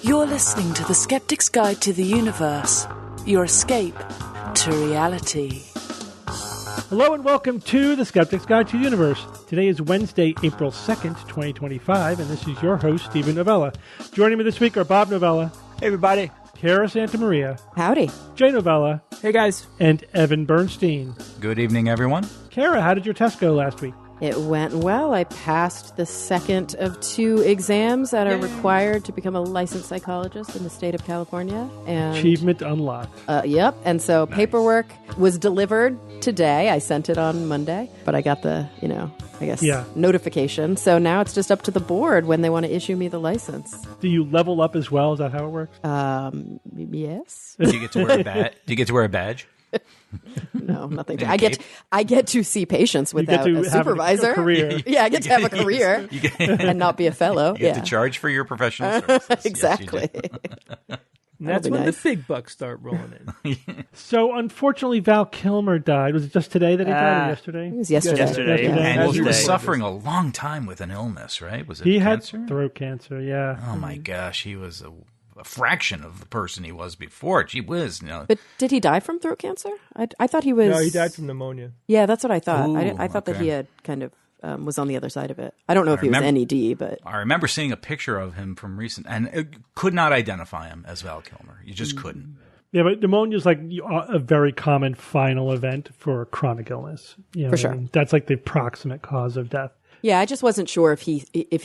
You're listening to the Skeptics Guide to the Universe, your escape to reality. Hello and welcome to the Skeptics Guide to the Universe. Today is Wednesday, April 2nd, 2025, and this is your host, Stephen Novella. Joining me this week are Bob Novella. Hey, everybody. Kara Santamaria. Howdy. Jay Novella. Hey, guys. And Evan Bernstein. Good evening, everyone. Kara, how did your test go last week? It went well. I passed the second of 2 exams that are required to become a licensed psychologist in the state of California. And Achievement unlocked. Yep. And so paperwork was delivered today. I sent it on Monday, but I got the, notification. So now it's just up to the board when they want to issue me the license. Do you level up as well? Is that how it works? Yes. Do you get to wear a badge? Do you get to wear a badge? No, nothing. I get to see patients without a supervisor. A career. Yeah, I get to have a career and not be a fellow. You get to charge for your professional services. Exactly. Yes, that's when the big bucks start rolling in. So, unfortunately, Val Kilmer died. Was it just today that he died or yesterday? It was yesterday. And he was Yesterday. suffering a long time with an illness, right? Was it He cancer? had throat cancer, yeah. Oh, my gosh. He was a fraction of the person he was before. Gee whiz. But did he die from throat cancer? I thought he was... No, he died from pneumonia. Yeah, that's what I thought. Ooh, I thought that okay. he had kind of was on the other side of it. I don't know if he was NED, but... I remember seeing a picture of him from recent, and it could not identify him as Val Kilmer. You just couldn't. Yeah, but pneumonia is like a very common final event for chronic illness. For sure. That's like the proximate cause of death. Yeah, I just wasn't sure if he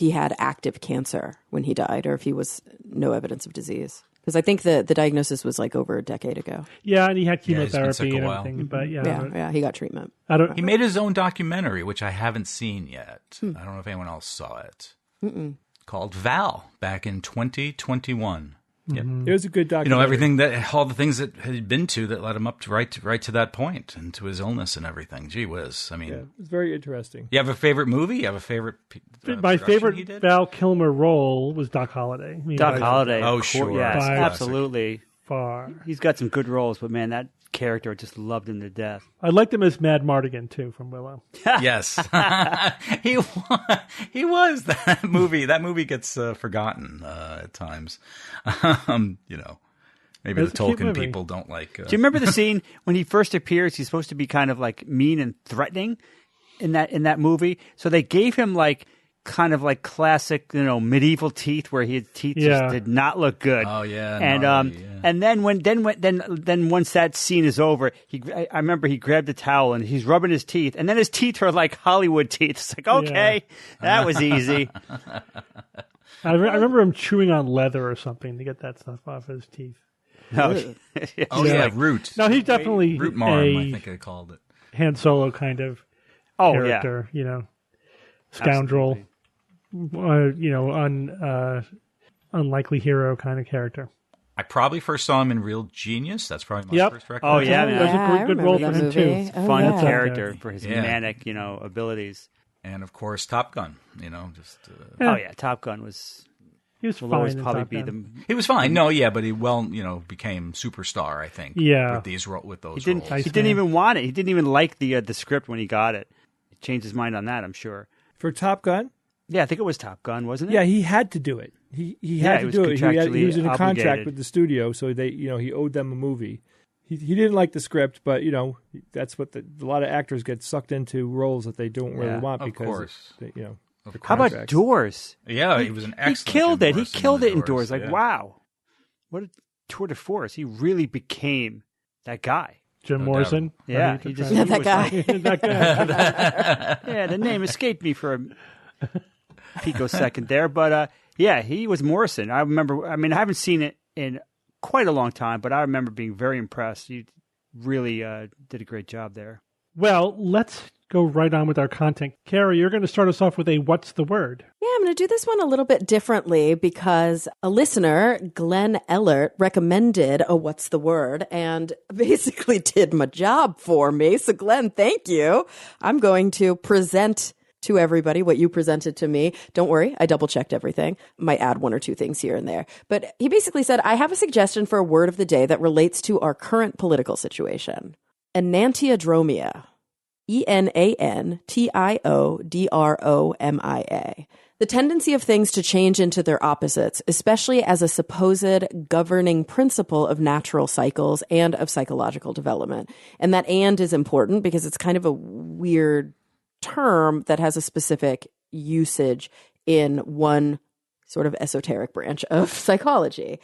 had active cancer when he died or if he was no evidence of disease. Because I think the diagnosis was like over a decade ago. Yeah, and he had it's been chemotherapy such a and while. everything. But Yeah, he got treatment. He made his own documentary, which I haven't seen yet. I don't know if anyone else saw it. Called Val, back in 2021. Yep. It was a good documentary. All the things that he'd been to that led him up to right to that point and to his illness and everything. Gee whiz. I mean, Yeah, it was very interesting. you have a favorite movie? You have a favorite? my production favorite he did? Val Kilmer role was Doc Holliday. Doc Holliday. Oh, of course, sure. Yes, By absolutely. Far. He's got some good roles, but man, that character, I just loved him to death. I liked him as Mad Mardigan, too, from Willow. Yes, he was that movie. That movie gets forgotten at times. Maybe It's the a cute Tolkien movie. people don't like. Do you remember the scene when he first appears? He's supposed to be kind of like mean and threatening in that movie. So they gave him like kind of like classic, medieval teeth, where his teeth just did not look good. Oh yeah, and then once that scene is over, I remember he grabbed a towel and he's rubbing his teeth, and then his teeth are like Hollywood teeth. It's like, okay, that was easy. I remember him chewing on leather or something to get that stuff off his teeth. No. Root. No, he's definitely Root Marm, I think I called it. Han Solo kind of character, scoundrel, unlikely hero kind of character. I probably first saw him in Real Genius. That's probably my first record. Oh, yeah, man. That was a good role for that him, movie. too. Oh, Fun yeah. character for his manic, abilities. And of course, Top Gun. Oh yeah, Top Gun was. He was Will fine always in probably Top be Gun. He was fine. No, yeah, but he became superstar, I think. Yeah. with those He didn't. roles. He didn't even want it. He didn't even like the script when he got it. He changed his mind on that, I'm sure. For Top Gun? Yeah, I think it was Top Gun, wasn't it? Yeah, he had to do it. He had to do it. He was in a contract obligated. with the studio, so he owed them a movie. He didn't like the script, but that's what a lot of actors get sucked into roles that they don't really want of because course. How about Doors? Yeah, he was an excellent. He killed it. He Morrison killed it in Doors. Doors. Like, wow, what a tour de force! He really became that guy. Jim Morrison. Yeah, he just That he was guy. like- that guy. yeah, the name escaped me for a picosecond there, but yeah, he was Morrison. I remember. I mean, I haven't seen it in quite a long time, but I remember being very impressed. You really did a great job there. Well, let's go right on with our content. Kara, you're going to start us off with a What's the Word? Yeah, I'm going to do this one a little bit differently because a listener, Glenn Ellert, recommended a What's the Word and basically did my job for me. So Glenn, thank you. I'm going to present to everybody what you presented to me. Don't worry, I double-checked everything. Might add one or two things here and there. But he basically said, I have a suggestion for a word of the day that relates to our current political situation. Anantiadroia. Enantiodromia. The tendency of things to change into their opposites, especially as a supposed governing principle of natural cycles and of psychological development. And that "and" is important because it's kind of a weird term that has a specific usage in one sort of esoteric branch of psychology.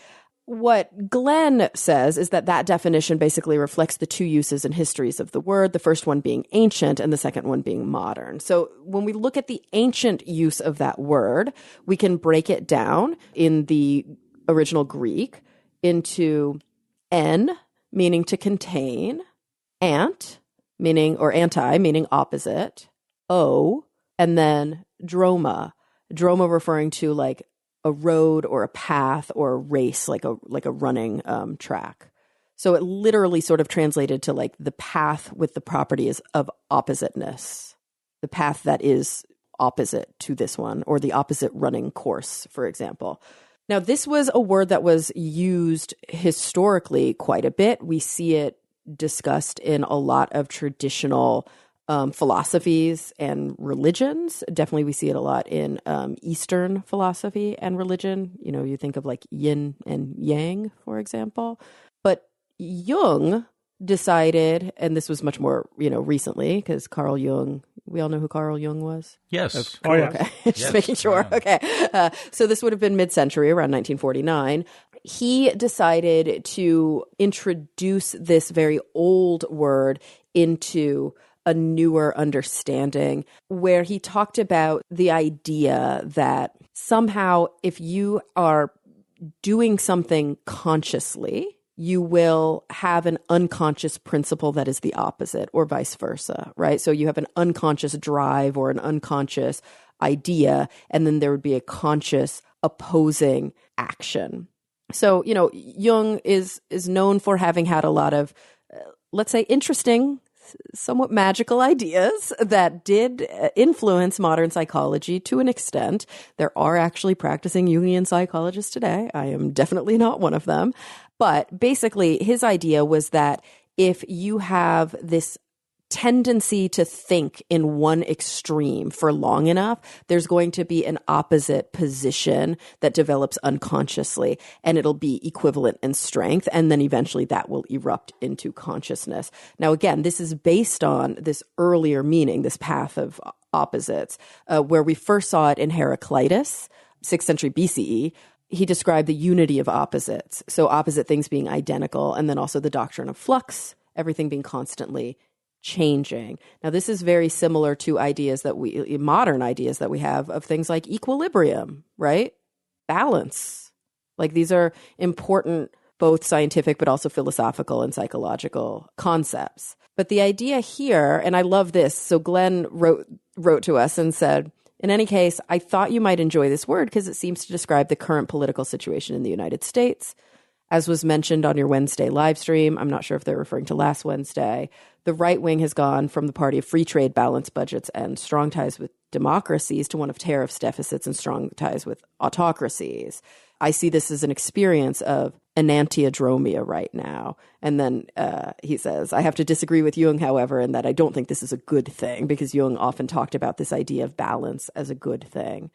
What Glenn says is that definition basically reflects the two uses and histories of the word, the first one being ancient and the second one being modern. So when we look at the ancient use of that word, we can break it down in the original Greek into "en," meaning to contain, "ant," meaning, or anti, meaning opposite, "o," and then "droma." Droma referring to like a road or a path or a race, like a running track. So it literally sort of translated to like the path with the properties of oppositeness, the path that is opposite to this one, or the opposite running course, for example. Now, this was a word that was used historically quite a bit. We see it discussed in a lot of traditional philosophies and religions. Definitely we see it a lot in Eastern philosophy and religion. You know, you think of like yin and yang, for example. But Jung decided, and this was much more, recently, because Carl Jung, we all know who Carl Jung was? Yes. Oh, yeah. Okay. Just Yes, making sure. yeah. Okay. So this would have been mid-century, around 1949. He decided to introduce this very old word into a newer understanding, where he talked about the idea that somehow if you are doing something consciously, you will have an unconscious principle that is the opposite, or vice versa, right? So you have an unconscious drive or an unconscious idea, and then there would be a conscious opposing action. So, Jung is known for having had a lot of, let's say, interesting, somewhat magical ideas that did influence modern psychology to an extent. There are actually practicing Jungian psychologists today. I am definitely not one of them. But basically, his idea was that if you have this tendency to think in one extreme for long enough, there's going to be an opposite position that develops unconsciously, and it'll be equivalent in strength, and then eventually that will erupt into consciousness. Now, again, this is based on this earlier meaning, this path of opposites, where we first saw it in Heraclitus, 6th century BCE. He described the unity of opposites, so opposite things being identical, and then also the doctrine of flux, everything being constantly changing. Now, this is very similar to modern ideas that we have of things like equilibrium, right? Balance. Like, these are important, both scientific but also philosophical and psychological concepts. But the idea here, and I love this, so Glenn wrote to us and said, "In any case, I thought you might enjoy this word because it seems to describe the current political situation in the United States. As was mentioned on your Wednesday live stream," I'm not sure if they're referring to last Wednesday, "the right wing has gone from the party of free trade, balanced budgets, and strong ties with democracies to one of tariffs, deficits, and strong ties with autocracies. I see this as an experience of Anantiadroia right now." And then he says, "I have to disagree with Jung, however, in that I don't think this is a good thing, because Jung often talked about this idea of balance as a good thing."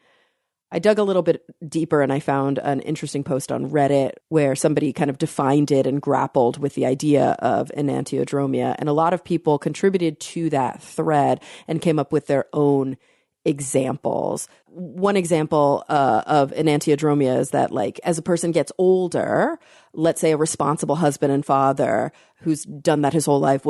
I dug a little bit deeper and I found an interesting post on Reddit where somebody kind of defined it and grappled with the idea of enantiodromia. And a lot of people contributed to that thread and came up with their own examples. One example of enantiodromia is that, like, as a person gets older, let's say a responsible husband and father who's done that his whole life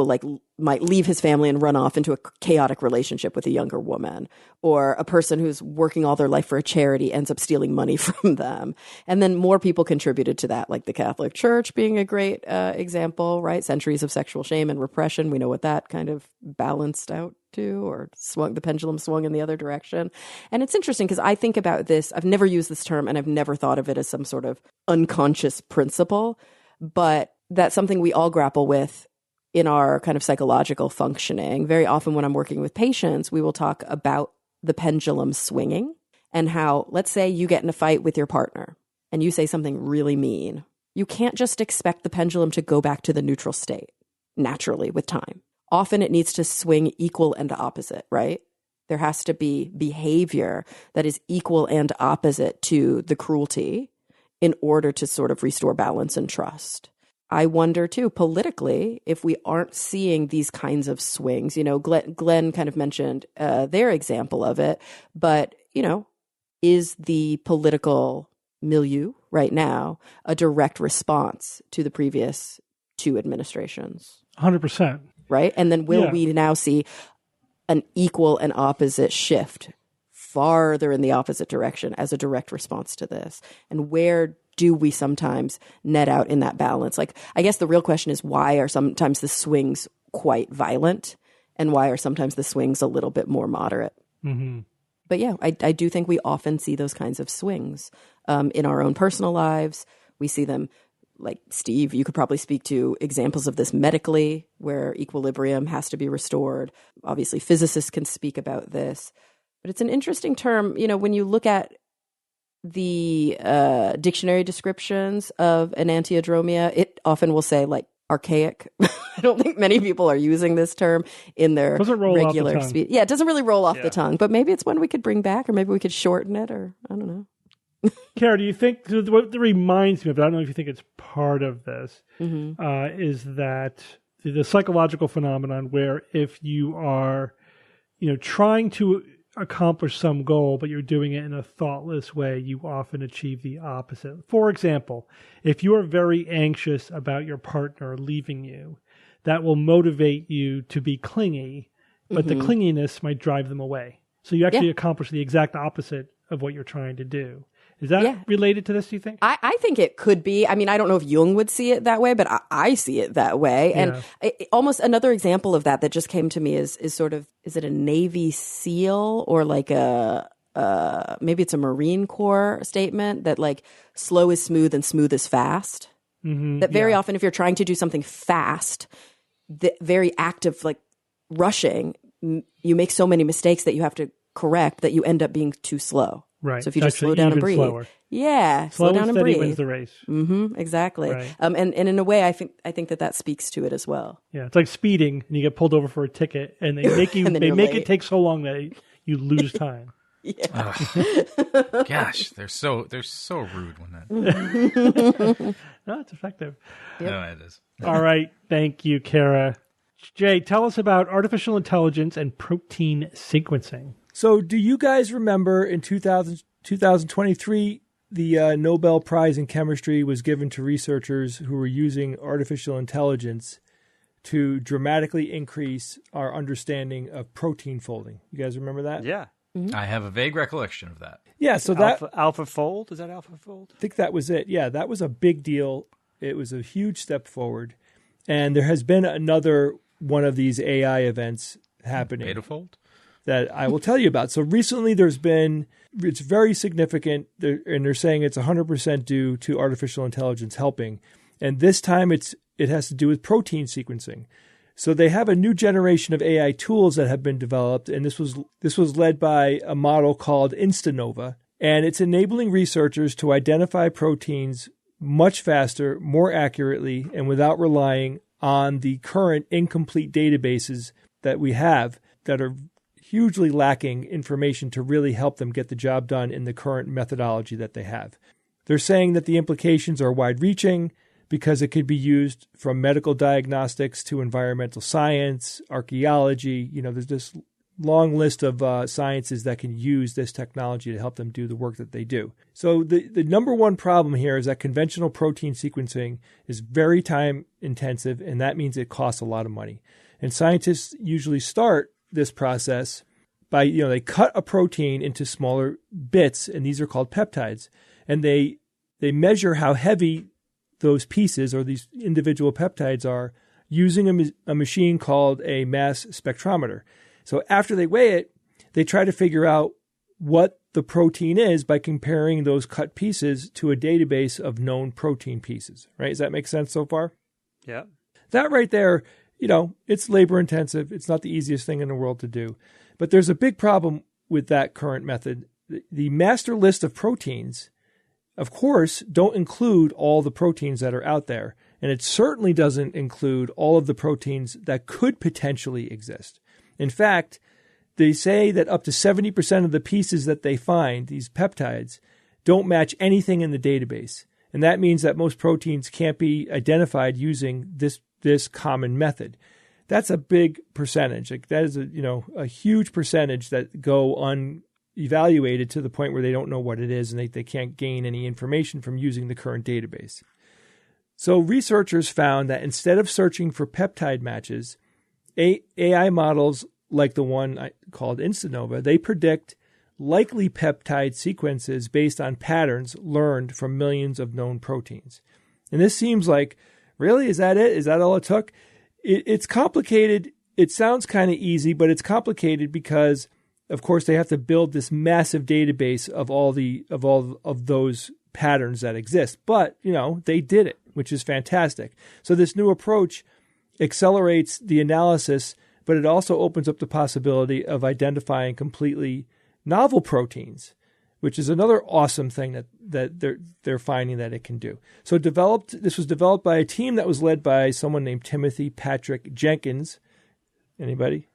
might leave his family and run off into a chaotic relationship with a younger woman, or a person who's working all their life for a charity ends up stealing money from them. And then more people contributed to that, like the Catholic Church being a great example, right? Centuries of sexual shame and repression. We know what that kind of balanced out to, or the pendulum swung in the other direction. And it's interesting because I think about this, I've never used this term and I've never thought of it as some sort of unconscious principle, but that's something we all grapple with in our kind of psychological functioning. Very often when I'm working with patients, we will talk about the pendulum swinging and how, let's say you get in a fight with your partner and you say something really mean. You can't just expect the pendulum to go back to the neutral state naturally with time. Often it needs to swing equal and opposite, right? There has to be behavior that is equal and opposite to the cruelty in order to sort of restore balance and trust. I wonder, too, politically, if we aren't seeing these kinds of swings. Glenn kind of mentioned their example of it, but, is the political milieu right now a direct response to the previous two administrations? 100%. Right? And then will we now see an equal and opposite shift farther in the opposite direction as a direct response to this? And where do we sometimes net out in that balance? Like, I guess the real question is, why are sometimes the swings quite violent and why are sometimes the swings a little bit more moderate? Mm-hmm. But yeah, I do think we often see those kinds of swings in our own personal lives. We see them, like Steve, you could probably speak to examples of this medically, where equilibrium has to be restored. Obviously, physicists can speak about this. But it's an interesting term, when you look at the dictionary descriptions of Anantiadroia, it often will say like archaic. I don't think many people are using this term in their regular speech. Yeah, it doesn't really roll off the tongue, but maybe it's one we could bring back, or maybe we could shorten it, or I don't know. Kara, do you think, what reminds me of it, I don't know if you think it's part of this, is that the psychological phenomenon where if you are, trying to accomplish some goal, but you're doing it in a thoughtless way, you often achieve the opposite. For example, if you are very anxious about your partner leaving you, that will motivate you to be clingy, but the clinginess might drive them away. So you actually accomplish the exact opposite of what you're trying to do. Is that related to this, do you think? I think it could be. I mean, I don't know if Jung would see it that way, but I see it that way. And almost another example of that just came to me is sort of, is it a Navy SEAL or like maybe it's a Marine Corps statement that like slow is smooth and smooth is fast? Mm-hmm, that very often if you're trying to do something fast, the very act of like rushing, you make so many mistakes that you have to correct that you end up being too slow. Right. So if you just slow down and breathe. Slower. Yeah. Slow down and breathe. Wins the race. Mm-hmm, exactly. Right. And in a way, I think that speaks to it as well. Yeah. It's like speeding and you get pulled over for a ticket and they make you, they make it take so long that you lose time. Gosh, they're so rude when that. No, it's effective. Yep. No, it is. All right. Thank you, Kara. Jay, tell us about artificial intelligence and protein sequencing. So do you guys remember in 2023, the Nobel Prize in Chemistry was given to researchers who were using artificial intelligence to dramatically increase our understanding of protein folding? You guys remember that? Yeah. Mm-hmm. I have a vague recollection of that. Yeah, so that AlphaFold, is that AlphaFold? I think that was it. Yeah, that was a big deal. It was a huge step forward. And there has been another one of these AI events happening. Betafold? That I will tell you about. So recently it's very significant, and they're saying it's 100% due to artificial intelligence helping. And this time it has to do with protein sequencing. So they have a new generation of AI tools that have been developed, and this was led by a model called Instanova, and it's enabling researchers to identify proteins much faster, more accurately, and without relying on the current incomplete databases that we have that are hugely lacking information to really help them get the job done in the current methodology that they have. They're saying that the implications are wide-reaching because it could be used from medical diagnostics to environmental science, archaeology. There's this long list of sciences that can use this technology to help them do the work that they do. So the number one problem here is that conventional protein sequencing is very time-intensive, and that means it costs a lot of money. And scientists usually start this process by, they cut a protein into smaller bits, and these are called peptides. And they measure how heavy those pieces or these individual peptides are using a machine called a mass spectrometer. So after they weigh it, they try to figure out what the protein is by comparing those cut pieces to a database of known protein pieces, right? Does that make sense so far? Yeah. That right there, it's labor intensive. It's not the easiest thing in the world to do. But there's a big problem with that current method. The master list of proteins, of course, don't include all the proteins that are out there. And it certainly doesn't include all of the proteins that could potentially exist. In fact, they say that up to 70% of the pieces that they find, these peptides, don't match anything in the database. And that means that most proteins can't be identified using this common method. That's a big percentage. Like that is a huge percentage that go unevaluated to the point where they don't know what it is and they can't gain any information from using the current database. So researchers found that instead of searching for peptide matches, AI models like the one called InstaNova, they predict likely peptide sequences based on patterns learned from millions of known proteins. And this seems like, really, is that it? Is that all it took? It's complicated. It sounds kind of easy, but it's complicated because, of course, they have to build this massive database of all of those patterns that exist. But, they did it, which is fantastic. So this new approach accelerates the analysis, but it also opens up the possibility of identifying completely novel proteins, which is another awesome thing that they're finding that it can do. So this was developed by a team that was led by someone named Timothy Patrick Jenkins. Anybody?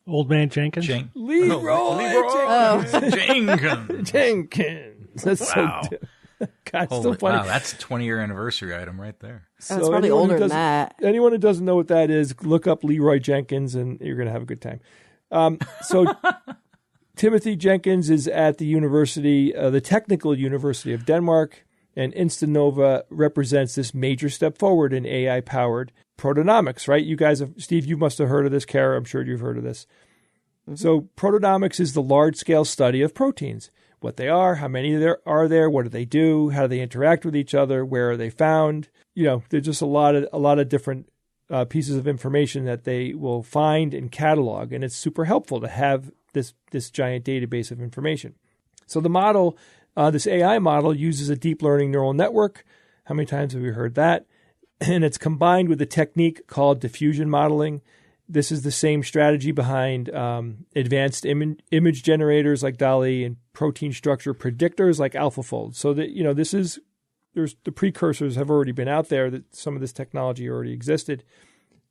Old man Jenkins? Leroy Jenkins. Jenkins. That's Wow. so God, it's so funny. Wow, that's a 20-year anniversary item right there. Oh, it's probably older than that. Anyone who doesn't know what that is, look up Leroy Jenkins and you're going to have a good time. So Timothy Jenkins is at the Technical University of Denmark, and InstaNova represents this major step forward in AI-powered proteomics, right? You guys Steve, you must have heard of this. Kara, I'm sure you've heard of this. Mm-hmm. So proteomics is the large-scale study of proteins. What they are, how many there are there, what do they do, how do they interact with each other, where are they found? There's just a lot of different pieces of information that they will find and catalog, and it's super helpful to have this giant database of information. So the model, this AI model, uses a deep learning neural network. How many times have we heard that? And it's combined with a technique called diffusion modeling. This is the same strategy behind advanced image generators like DALL-E and protein structure predictors like AlphaFold. So that there's the precursors have already been out there, that some of this technology already existed.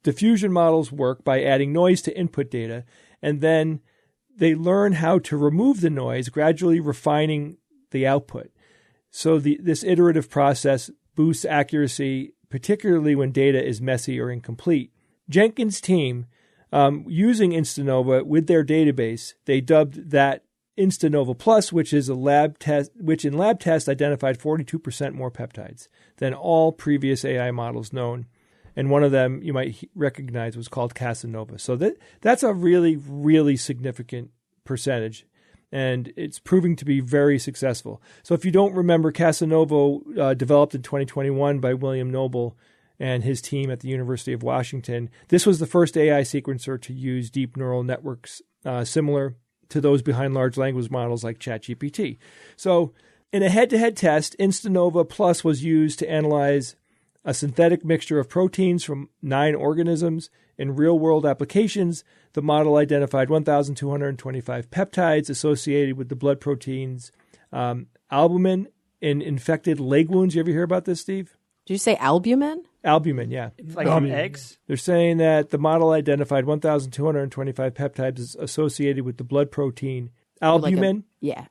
Diffusion models work by adding noise to input data, and then they learn how to remove the noise, gradually refining the output. So this iterative process boosts accuracy, particularly when data is messy or incomplete. Jenkins' team, using InstaNova with their database, they dubbed that InstaNova Plus, which in lab tests identified 42% more peptides than all previous AI models known. And one of them you might recognize was called Casanova. So that's a really, really significant percentage, and it's proving to be very successful. So if you don't remember, Casanova developed in 2021 by William Noble and his team at the University of Washington. This was the first AI sequencer to use deep neural networks similar to those behind large language models like ChatGPT. So in a head-to-head test, InstaNova Plus was used to analyze a synthetic mixture of proteins from 9 organisms. In real-world applications, the model identified 1,225 peptides associated with the blood proteins albumin in infected leg wounds. You ever hear about this, Steve? Did you say albumin? Albumin, yeah. Like from eggs? They're saying that the model identified 1,225 peptides associated with the blood protein albumin.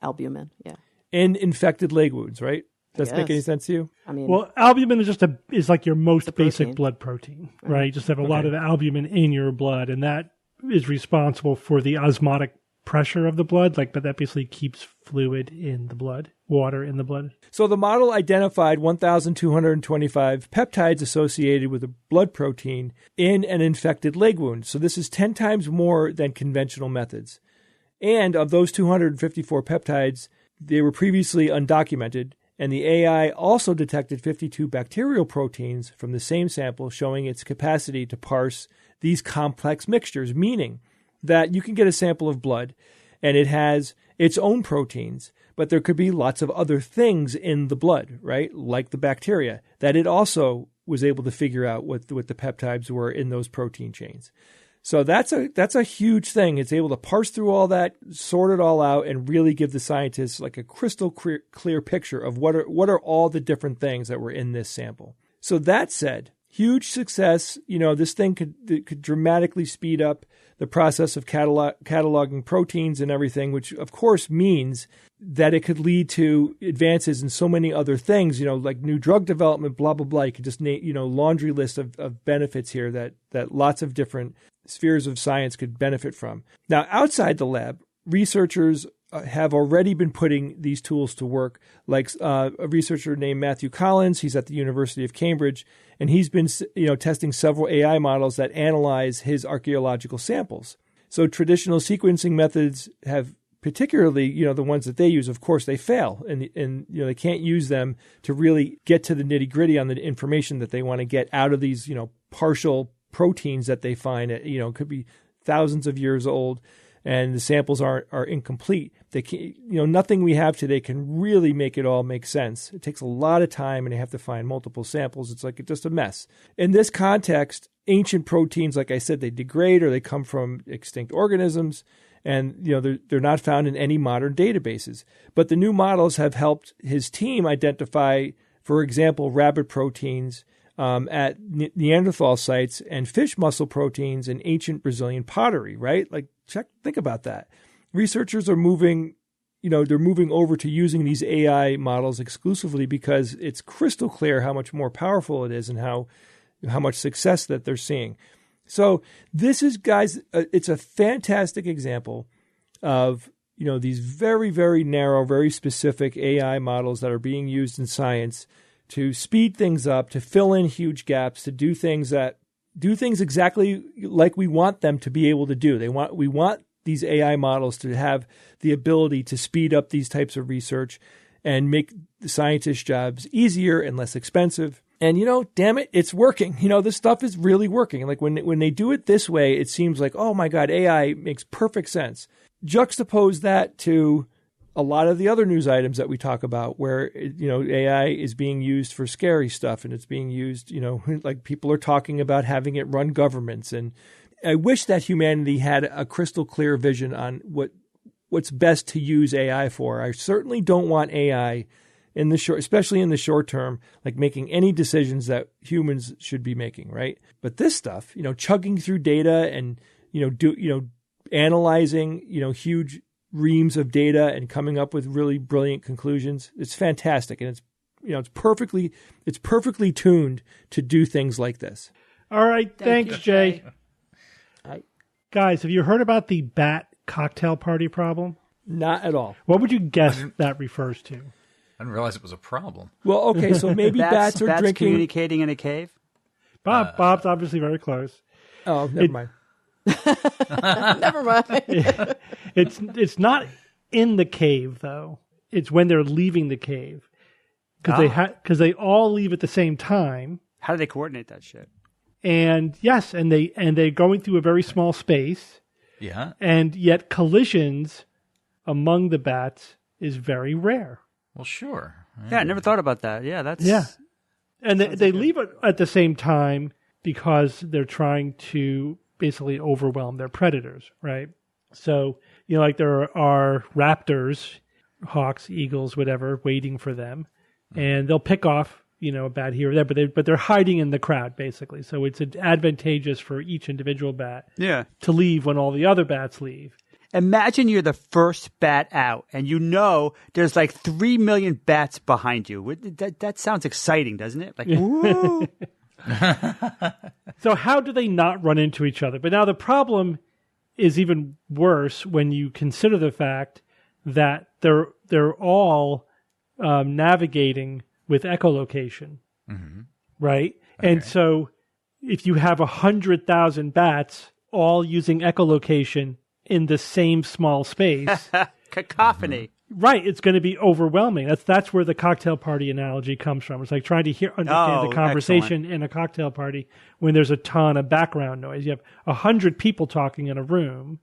Albumin, yeah. In infected leg wounds, right? Does that make any sense to you? I mean, well, albumin is like your most basic protein. blood protein, right? You just have a lot of albumin in your blood, and that is responsible for the osmotic pressure of the blood, but that basically keeps fluid in the blood, water in the blood. So the model identified 1,225 peptides associated with a blood protein in an infected leg wound. So this is 10 times more than conventional methods. And of those 254 peptides, they were previously undocumented, and the AI also detected 52 bacterial proteins from the same sample, showing its capacity to parse these complex mixtures, meaning that you can get a sample of blood and it has its own proteins, but there could be lots of other things in the blood, right? Like the bacteria, that it also was able to figure out what the peptides were in those protein chains. So that's a huge thing. It's able to parse through all that, sort it all out, and really give the scientists like a crystal clear picture of what are all the different things that were in this sample. So that said, Huge success. This thing could dramatically speed up the process of cataloging proteins and everything, which of course means that it could lead to advances in so many other things, like new drug development, blah, blah, blah. You could just name, laundry list of benefits here that lots of different spheres of science could benefit from. Now, outside the lab, researchers have already been putting these tools to work, like a researcher named Matthew Collins. He's at the University of Cambridge, and he's been testing several AI models that analyze his archaeological samples. So traditional sequencing methods have, particularly the ones that they use, of course, they fail, and they can't use them to really get to the nitty gritty on the information that they want to get out of these partial proteins that they find. Could be thousands of years old, and the samples are incomplete. They can, nothing we have today can really make it all make sense. It takes a lot of time, and they have to find multiple samples. It's just a mess. In this context, ancient proteins, like I said, they degrade or they come from extinct organisms, and they're not found in any modern databases. But the new models have helped his team identify, for example, rabbit proteins at Neanderthal sites and fish muscle proteins in ancient Brazilian pottery, right? Think about that. Researchers are moving over to using these AI models exclusively because it's crystal clear how much more powerful it is and how much success that they're seeing. So this is, guys, it's a fantastic example of, these very, very narrow, very specific AI models that are being used in science to speed things up, to fill in huge gaps, to do things exactly like we want them to be able to do. We want these AI models to have the ability to speed up these types of research and make the scientists' jobs easier and less expensive. And, damn it, it's working. This stuff is really working. Like when they do it this way, it seems like, oh my God, AI makes perfect sense. Juxtapose that to a lot of the other news items that we talk about where, AI is being used for scary stuff, and it's being used, like people are talking about having it run governments. And I wish that humanity had a crystal clear vision on what's best to use AI for. I certainly don't want AI especially in the short term, like making any decisions that humans should be making, right? But this stuff, chugging through data and, analyzing, huge reams of data and coming up with really brilliant conclusions. It's fantastic. And it's perfectly tuned to do things like this. All right. Thanks, Jay. Guys, have you heard about the bat cocktail party problem? Not at all. What would you guess that refers to? I didn't realize it was a problem. Well, okay, so maybe bats are drinking. Communicating in a cave? Bob's obviously very close. Oh, never mind. Never mind. It's not in the cave, though. It's when they're leaving the cave. Because they all leave at the same time. How do they coordinate that shit? And yes, and they're going through a very small space. Yeah. And yet collisions among the bats is very rare. Well, sure. Yeah, I never thought about that. Yeah, that's... Yeah. And they leave it at the same time because they're trying to basically overwhelm their predators, right? So, like there are raptors, hawks, eagles, whatever, waiting for them. And they'll pick off, a bat here or there, but they're hiding in the crowd, basically. So it's advantageous for each individual bat to leave when all the other bats leave. Imagine you're the first bat out, and there's like 3 million bats behind you. That sounds exciting, doesn't it? Like, woo! So how do they not run into each other? But now the problem is even worse when you consider the fact that they're all navigating with echolocation, right? Okay. And so if you have 100,000 bats all using echolocation in the same small space. Cacophony. Right. It's going to be overwhelming. That's where the cocktail party analogy comes from. It's like trying to understand the conversation in a cocktail party when there's a ton of background noise. You have 100 people talking in a room.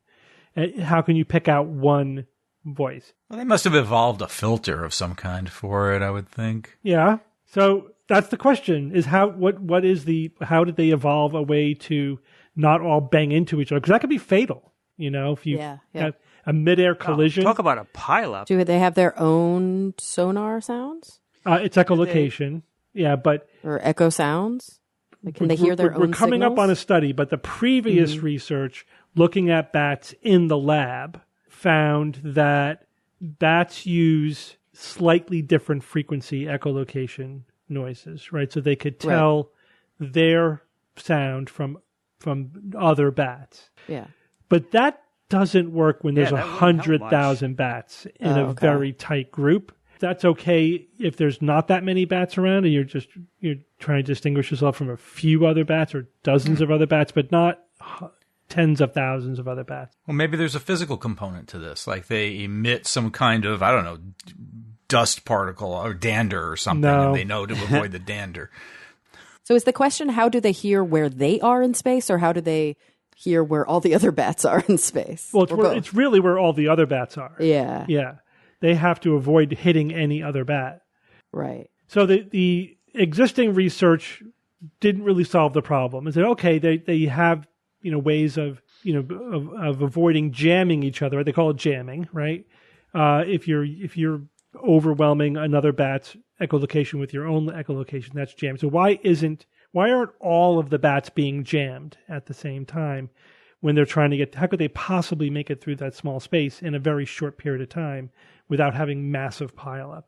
How can you pick out one voice? Well, they must have evolved a filter of some kind for it, I would think. Yeah. So that's the question: is how did they evolve a way to not all bang into each other? Because that could be fatal. If you have a midair collision. Talk about a pileup. Do they have their own sonar sounds? It's echolocation. Yeah, but... Or echo sounds? Like, can they hear their own We're coming signals? up on a study, but the previous research looking at bats in the lab found that bats use slightly different frequency echolocation noises, right? So they could tell their sound from other bats. Yeah. But that doesn't work when there's that wouldn't help 100,000 bats in a very tight group. That's okay if there's not that many bats around and you're trying to distinguish yourself from a few other bats or dozens of other bats, but not tens of thousands of other bats. Well, maybe there's a physical component to this. Like they emit some kind of, I don't know, dust particle or dander or something, and they know to avoid the dander. So is the question, how do they hear where they are in space, or how do they hear where all the other bats are in space? Well, it's really where all the other bats are. Yeah. Yeah. They have to avoid hitting any other bat. Right. So the existing research didn't really solve the problem. It said, okay, they have, ways of, of avoiding jamming each other. They call it jamming, right? If you're overwhelming another bat's echolocation with your own echolocation, that's jammed. So why aren't all of the bats being jammed at the same time when they're trying to how could they possibly make it through that small space in a very short period of time without having massive pileup?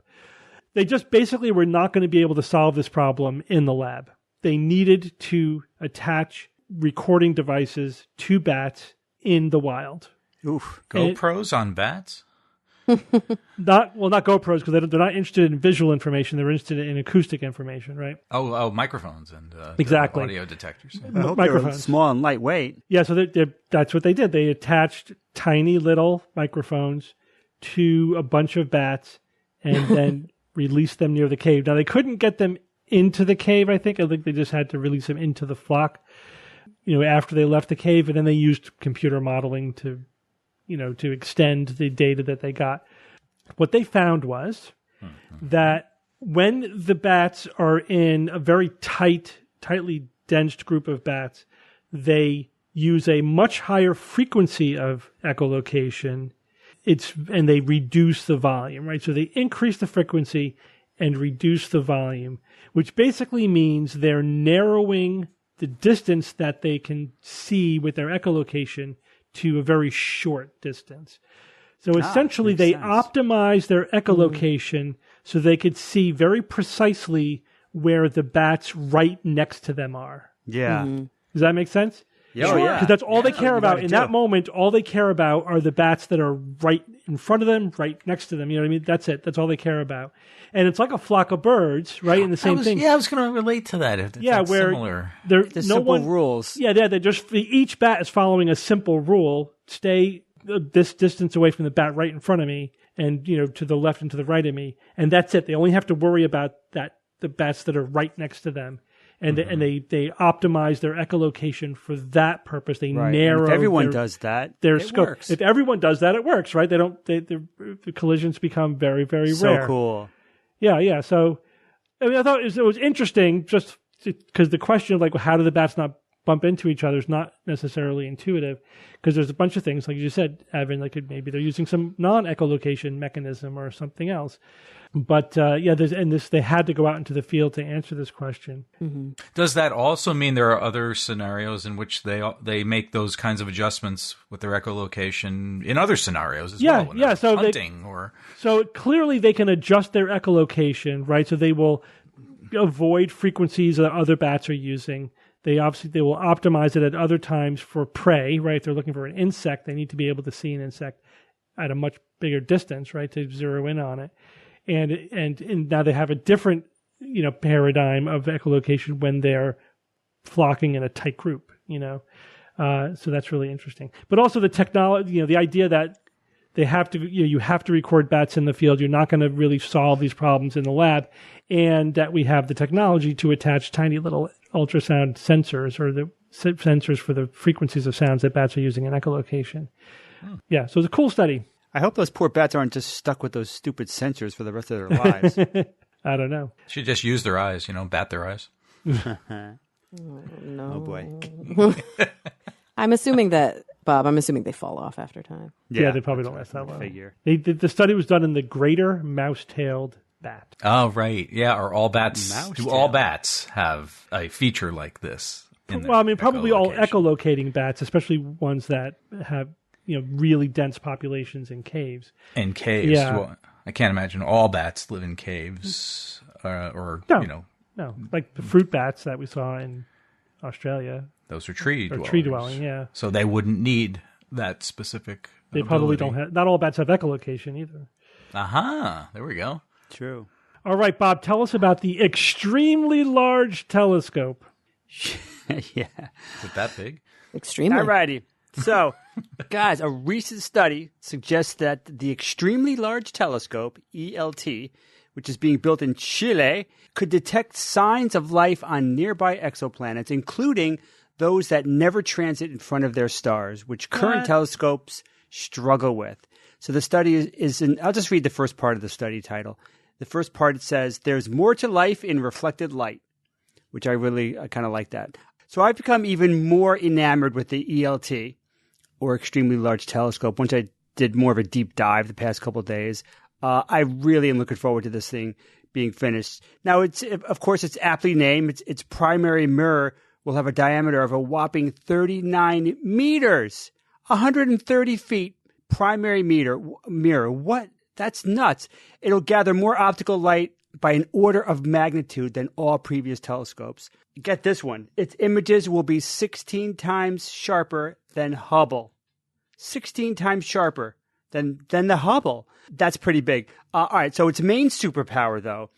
They just basically were not going to be able to solve this problem in the lab. They needed to attach recording devices to bats in the wild. Oof. GoPros on bats? Not GoPros, because they're not interested in visual information. They're interested in acoustic information, right? Oh, microphones and exactly audio detectors. I hope they were small and lightweight. Yeah, so that's what they did. They attached tiny little microphones to a bunch of bats and then released them near the cave. Now, they couldn't get them into the cave, I think they just had to release them into the flock, after they left the cave, and then they used computer modeling to extend the data that they got. What they found was that when the bats are in a very tightly densed group of bats, they use a much higher frequency of echolocation. And they reduce the volume, right? So they increase the frequency and reduce the volume, which basically means they're narrowing the distance that they can see with their echolocation to a very short distance. So essentially they optimize their echolocation so they could see very precisely where the bats right next to them are. Yeah. Does that make sense? Yeah, sure. Because that's all they care about. In that moment, all they care about are the bats that are right in front of them, right next to them. You know what I mean? That's it. That's all they care about. And it's like a flock of birds, right? In the same thing. Yeah, I was going to relate to that. It's where similar. The simple rules. Yeah, they're just each bat is following a simple rule. Stay this distance away from the bat right in front of me, and to the left and to the right of me, and that's it. They only have to worry about the bats that are right next to them. And they optimize their echolocation for that purpose. They narrow. If everyone does that, their scope. Works. If everyone does that, it works, right? The collisions become very, very rare. So cool. Yeah. So, I thought it was interesting, just because the question of how do the bats not bump into each other is not necessarily intuitive, because there's a bunch of things, like you said, Evan, maybe they're using some non-echolocation mechanism or something else. But they had to go out into the field to answer this question. Mm-hmm. Does that also mean there are other scenarios in which they make those kinds of adjustments with their echolocation in other scenarios as well? Yeah. So hunting so clearly they can adjust their echolocation, right? So they will avoid frequencies that other bats are using. They will optimize it at other times for prey, right? If they're looking for an insect, they need to be able to see an insect at a much bigger distance, right, to zero in on it. And now they have a different, paradigm of echolocation when they're flocking in a tight group, So that's really interesting. But also the technology, the idea that they have to, you have to record bats in the field. You're not going to really solve these problems in the lab, and that we have the technology to attach tiny little ultrasound sensors, or the sensors for the frequencies of sounds that bats are using in echolocation. Yeah, so it's a cool study. I hope those poor bats aren't just stuck with those stupid sensors for the rest of their lives. I don't know. Should just use their eyes, bat their eyes. No. Oh, boy. I'm assuming they fall off after time. Yeah, they probably don't last that long. Figure. The study was done in the greater mouse-tailed bat. Oh, right. Yeah. Are all bats, Mouse do tail. all bats have a feature like this? Well, I mean, probably all echolocating bats, especially ones that have, really dense populations in caves. In caves. Yeah. Well, I can't imagine all bats live in caves No, like the fruit bats that we saw in Australia. those are tree Or dwellers. tree dwelling, yeah. So they wouldn't need that specific They probably ability. don't have, not all bats have echolocation either. Aha. There we go. True. All right, Bob, tell us about the extremely large telescope. Yeah. Is it that big? Extremely. Alrighty. So, guys, a recent study suggests that the Extremely Large Telescope, ELT, which is being built in Chile, could detect signs of life on nearby exoplanets, including those that never transit in front of their stars, which current telescopes struggle with. So the study is in, I'll just read the first part of the study title. The first part, it says, "There's more to life in reflected light," which I kind of like that. So I've become even more enamored with the ELT, or Extremely Large Telescope, once I did more of a deep dive the past couple of days. I really am looking forward to this thing being finished. Now, of course, it's aptly named. Its primary mirror will have a diameter of a whopping 39 meters, 130 feet primary mirror. What? That's nuts. It'll gather more optical light by an order of magnitude than all previous telescopes. Get this one. Its images will be 16 times sharper than Hubble. 16 times sharper than the Hubble. That's pretty big. All right, so its main superpower, though,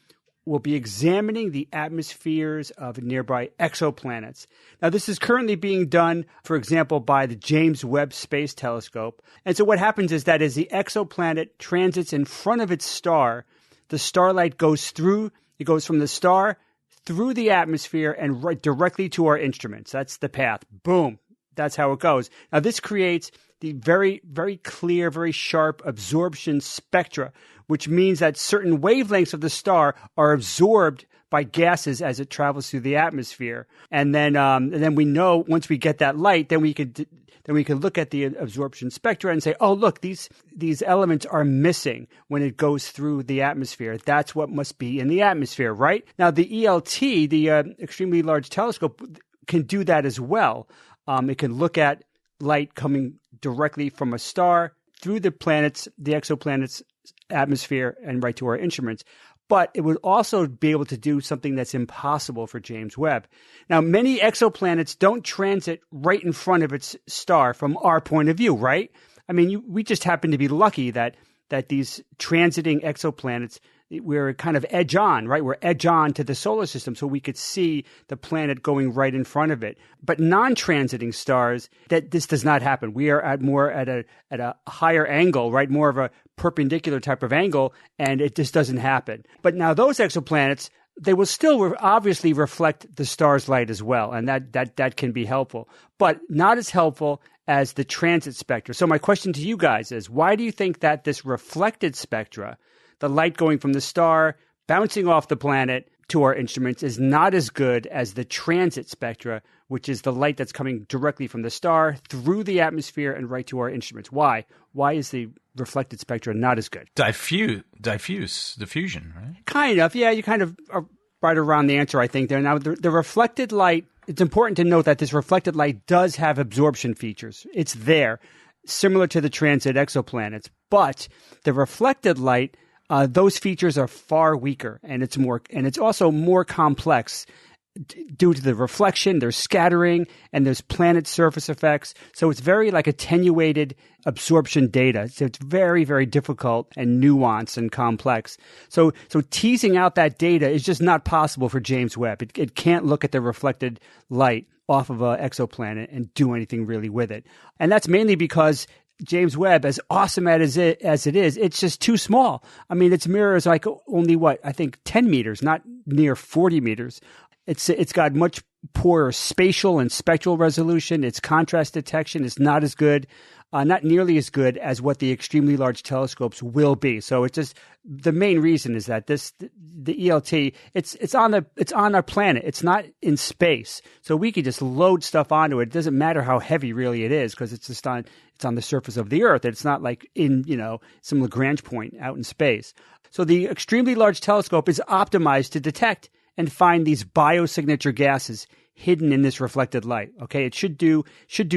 will be examining the atmospheres of nearby exoplanets. Now, this is currently being done, for example, by the James Webb Space Telescope. And so what happens is that as the exoplanet transits in front of its star, the starlight goes from the star through the atmosphere and right directly to our instruments. That's the path. Boom. That's how it goes. Now, this creates the very, very clear, very sharp absorption spectra, which means that certain wavelengths of the star are absorbed by gases as it travels through the atmosphere. And then we know once we get that light, then we could look at the absorption spectra and say, oh, look, these elements are missing when it goes through the atmosphere. That's what must be in the atmosphere, right? Now, the ELT, the Extremely Large Telescope, can do that as well. It can look at light coming directly from a star through the exoplanet's atmosphere and right to our instruments. But it would also be able to do something that's impossible for James Webb. Now, many exoplanets don't transit right in front of its star from our point of view, right? I mean, we just happen to be lucky that these transiting exoplanets, we're kind of edge on, right? We're edge on to the solar system so we could see the planet going right in front of it. But non-transiting stars, this does not happen. We are at a higher angle, right? More of a perpendicular type of angle, and it just doesn't happen. But now those exoplanets, they will still obviously reflect the star's light as well, and that can be helpful, but not as helpful as the transit spectra. So my question to you guys is, why do you think that this reflected spectra, the light going from the star, bouncing off the planet to our instruments, is not as good as the transit spectra, which is the light that's coming directly from the star through the atmosphere and right to our instruments? Why? Why is the reflected spectra not as good? Diffusion, right? Kind of, yeah. You kind of are right around the answer, I think, there. Now, the reflected light, it's important to note that this reflected light does have absorption features. It's there, similar to the transit exoplanets. But the reflected light, those features are far weaker, and it's also more complex due to the reflection. There's scattering, and there's planet surface effects. So it's very like attenuated absorption data. So it's very, very difficult and nuanced and complex. So teasing out that data is just not possible for James Webb. It can't look at the reflected light off of an exoplanet and do anything really with it. And that's mainly because James Webb, as awesome as it is, it's just too small. I mean, its mirror is like only 10 meters, not near 40 meters. It's got much poorer spatial and spectral resolution. Its contrast detection is not as good, not nearly as good as what the extremely large telescopes will be. So it's just the main reason is that the ELT, it's on our planet. It's not in space, so we could just load stuff onto it. It doesn't matter how heavy really it is because it's on the surface of the Earth. It's not like in some Lagrange point out in space. So the extremely large telescope is optimized to detect and find these biosignature gases hidden in this reflected light. Okay, it should do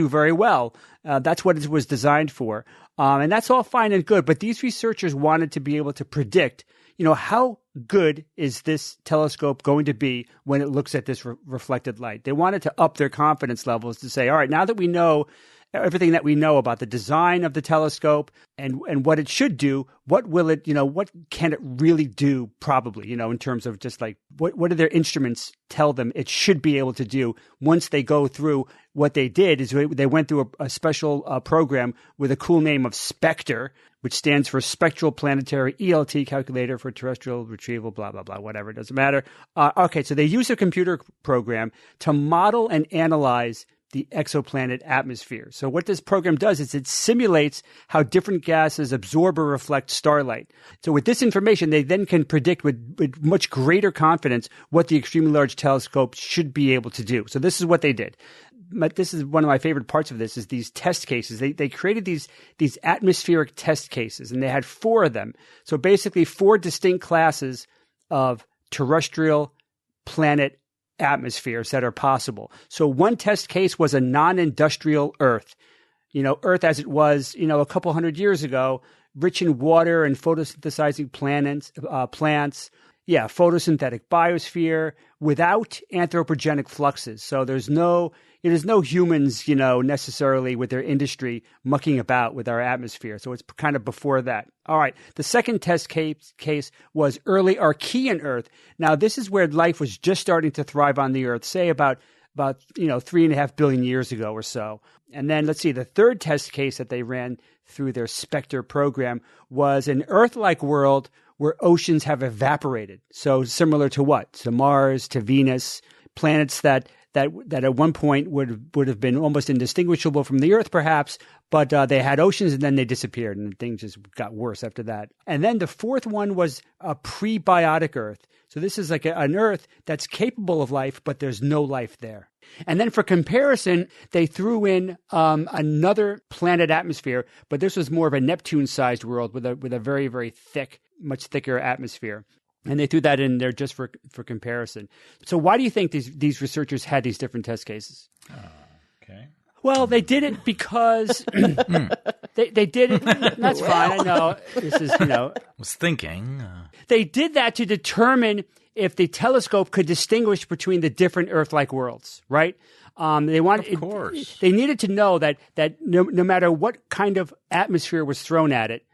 very well. That's what it was designed for, and that's all fine and good. But these researchers wanted to be able to predict, how good is this telescope going to be when it looks at this reflected light. They wanted to up their confidence levels to say, all right, now that we know everything that we know about the design of the telescope and what it should do, what will it, what can it really do probably, in terms of just like what do their instruments tell them it should be able to do once they go through. What they did is they went through a special program with a cool name of SPECTRE, which stands for Spectral Planetary ELT Calculator for Terrestrial Retrieval, blah, blah, blah, whatever, it doesn't matter. Okay, so they use a computer program to model and analyze the exoplanet atmosphere. So what this program does is it simulates how different gases absorb or reflect starlight. So with this information, they then can predict with much greater confidence what the extremely large telescope should be able to do. So this is what they did. This is one of my favorite parts of this is these test cases. They created these atmospheric test cases, and they had 4 of them. So basically 4 distinct classes of terrestrial planet atmospheres that are possible. So one test case was a non-industrial Earth. Earth as it was, a couple hundred years ago, rich in water and photosynthesizing plants, photosynthetic biosphere without anthropogenic fluxes. So there's no humans, necessarily with their industry mucking about with our atmosphere. So it's kind of before that. All right. The second test case was early Archean Earth. Now, this is where life was just starting to thrive on the Earth, say about 3.5 billion years ago or so. And then let's see, the third test case that they ran through their SPECTRE program was an Earth-like world where oceans have evaporated. So similar to what? To Mars, to Venus, planets that at one point would have been almost indistinguishable from the Earth, perhaps, but they had oceans and then they disappeared and things just got worse after that. And then the fourth one was a prebiotic Earth. So this is like an Earth that's capable of life, but there's no life there. And then for comparison, they threw in another planet atmosphere, but this was more of a Neptune-sized world with a very, very thick, much thicker atmosphere. And they threw that in there just for comparison. So why do you think these researchers had these different test cases? Okay. Well, they did it because they did it. That's fine. I know this is, Was thinking. They did that to determine if the telescope could distinguish between the different Earth-like worlds, right? They wanted, of course. They needed to know that no matter what kind of atmosphere was thrown at it,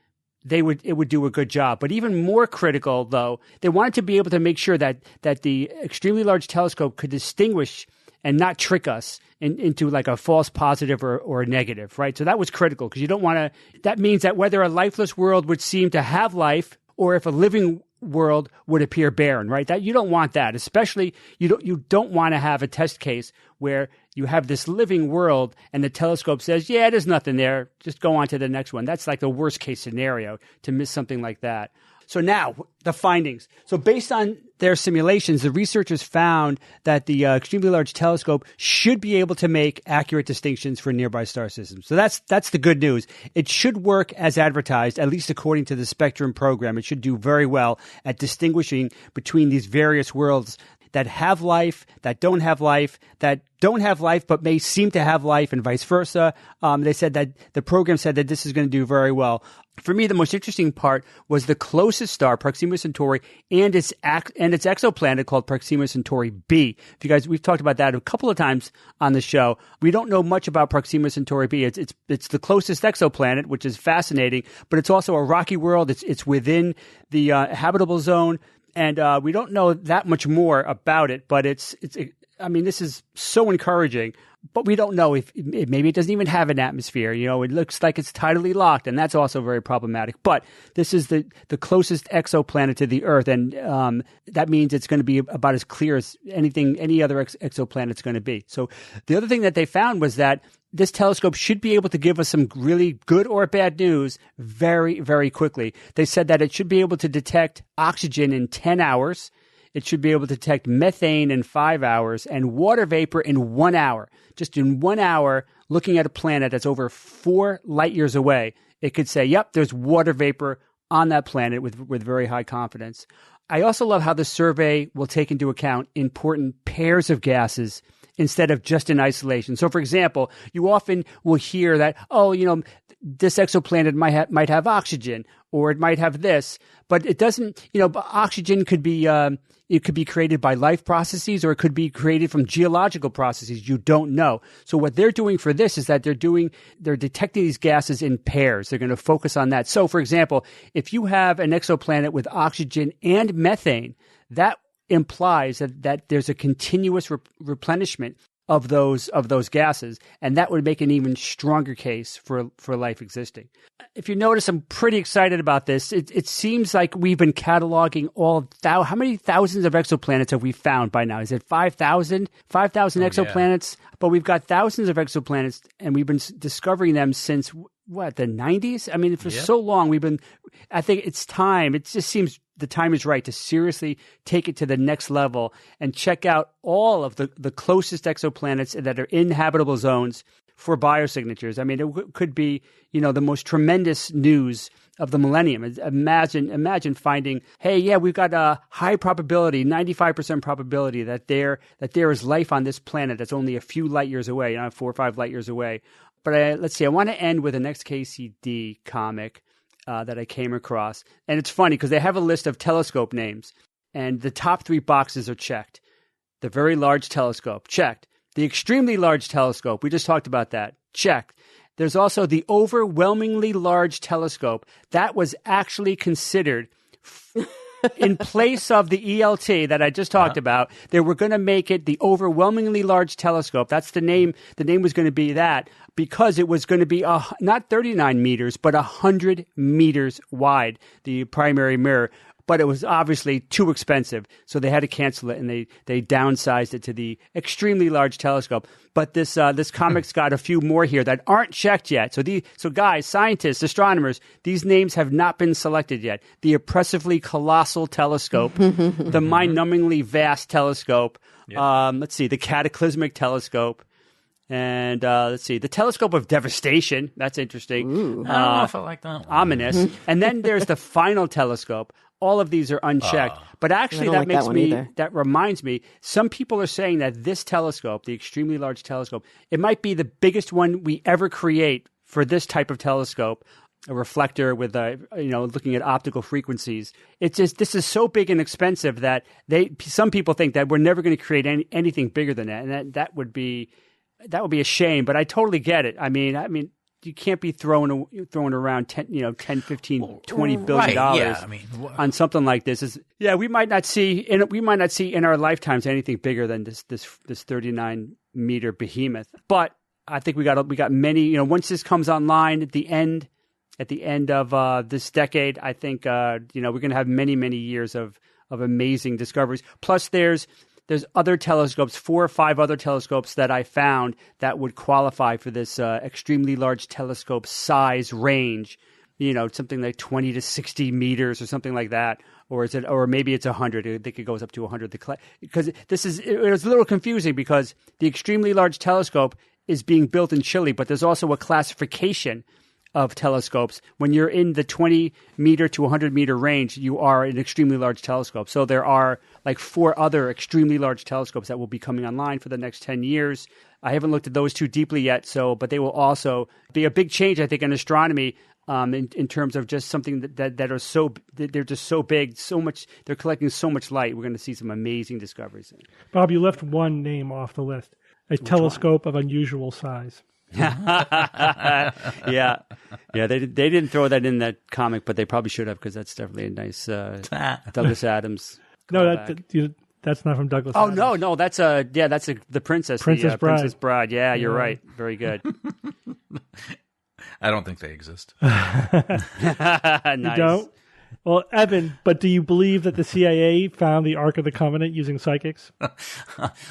it would do a good job. But even more critical, though, they wanted to be able to make sure that the extremely large telescope could distinguish and not trick us into like a false positive or a negative, right? So that was critical because you don't want to. That means that whether a lifeless world would seem to have life or if a living world would appear barren, right? That you don't want that. Especially you don't want to have a test case where you have this living world and the telescope says, yeah, there's nothing there. Just go on to the next one. That's like the worst case scenario to miss something like that. So now the findings. So based on their simulations, the researchers found that the extremely large telescope should be able to make accurate distinctions for nearby star systems. So that's the good news. It should work as advertised, at least according to the Spectrum program. It should do very well at distinguishing between these various worlds that have life, that don't have life but may seem to have life, and vice versa. They said that the program said that this is going to do very well. For me, the most interesting part was the closest star, Proxima Centauri, and its exoplanet called Proxima Centauri b. If you guys, we've talked about that a couple of times on the show. We don't know much about Proxima Centauri b. It's the closest exoplanet, which is fascinating, but it's also a rocky world. It's within the habitable zone. And we don't know that much more about it, but it's I mean, this is so encouraging, but we don't know if maybe it doesn't even have an atmosphere. You know, it looks like it's tidally locked, and that's also very problematic. But this is the closest exoplanet to the Earth, and that means it's going to be about as clear as any other exoplanet's going to be. So the other thing that they found was that this telescope should be able to give us some really good or bad news very, very quickly. They said that it should be able to detect oxygen in 10 hours. It should be able to detect methane in 5 hours and water vapor in 1 hour. Just in 1 hour, looking at a planet that's over 4 light years away, it could say, yep, there's water vapor on that planet with very high confidence. I also love how the survey will take into account important pairs of gases instead of just in isolation. So, for example, you often will hear that, this exoplanet might have oxygen, or it might have this, but it doesn't. But oxygen could be it could be created by life processes, or it could be created from geological processes. You don't know. So what they're doing for this is that they're detecting these gases in pairs. They're going to focus on that. So, for example, if you have an exoplanet with oxygen and methane, that implies that there's a continuous replenishment of those gases, and that would make an even stronger case for life existing. If you notice, I'm pretty excited about this. It seems like we've been cataloging how many thousands of exoplanets have we found by now? Is it 5,000? 5,000 exoplanets? Yeah. But we've got thousands of exoplanets, and we've been discovering them since, the 90s? I mean, for so long, I think it's time. It just seems the time is right to seriously take it to the next level and check out all of the closest exoplanets that are in habitable zones for biosignatures. I mean, it could be, the most tremendous news of the millennium. Imagine finding, hey, yeah, we've got a high probability, 95% probability that there is life on this planet that's only a few light years away, 4 or 5 light years away. But let's see, I want to end with an XKCD comic that I came across. And it's funny because they have a list of telescope names, and the top 3 boxes are checked. The Very Large Telescope, checked. The Extremely Large Telescope, we just talked about that, checked. There's also the Overwhelmingly Large Telescope. That was actually considered in place of the ELT that I just talked about. They were going to make it the Overwhelmingly Large Telescope. That's the name. The name was going to be that because it was going to be not 39 meters, but 100 meters wide, the primary mirror. But it was obviously too expensive, so they had to cancel it, and they downsized it to the Extremely Large Telescope. But this comic's got a few more here that aren't checked yet. So guys, scientists, astronomers, these names have not been selected yet. The Oppressively Colossal Telescope, the Mind-numbingly Vast Telescope. Yep. Let's see, the Cataclysmic Telescope. And let's see, the Telescope of Devastation. That's interesting. Ooh. I don't know if I like that one. Ominous. And then there's the Final Telescope. All of these are unchecked. But actually, that reminds me, some people are saying that this telescope, the Extremely Large Telescope, it might be the biggest one we ever create for this type of telescope, a reflector with, looking at optical frequencies. It's just, this is so big and expensive that some people think that we're never going to create anything bigger than that. And that would be a shame, but I totally get it. I mean, you can't be throwing around 10, 15, $20 billion on something like this. We might not see in our lifetimes anything bigger than this 39 meter behemoth. But I think we got many. Once this comes online at the end of this decade, I think we're going to have many years of amazing discoveries. Plus, there's other telescopes, 4 or 5 other telescopes that I found that would qualify for this Extremely Large Telescope size range, something like 20 to 60 meters or something like that. Or maybe it's 100. I think it goes up to 100. Because it was a little confusing because the Extremely Large Telescope is being built in Chile, but there's also a classification of telescopes. When you're in the 20 meter to 100 meter range, you are an extremely large telescope. So there are like 4 other extremely large telescopes that will be coming online for the next 10 years. I haven't looked at those too deeply yet, but they will also be a big change, I think, in astronomy in terms of just something that are they're just so big, so much, they're collecting so much light. We're going to see some amazing discoveries. Bob, you left one name off the list, telescope of unusual size. yeah, they didn't throw that in that comic, but they probably should have, because that's definitely a nice Douglas Adams. No, That's not from Douglas Oh, Adams. no, that's the Princess. Princess Bride. Princess Bride. Yeah, you're right. Very good. I don't think they exist. Nice. You don't? Well, Evan, but do you believe that the CIA found the Ark of the Covenant using psychics?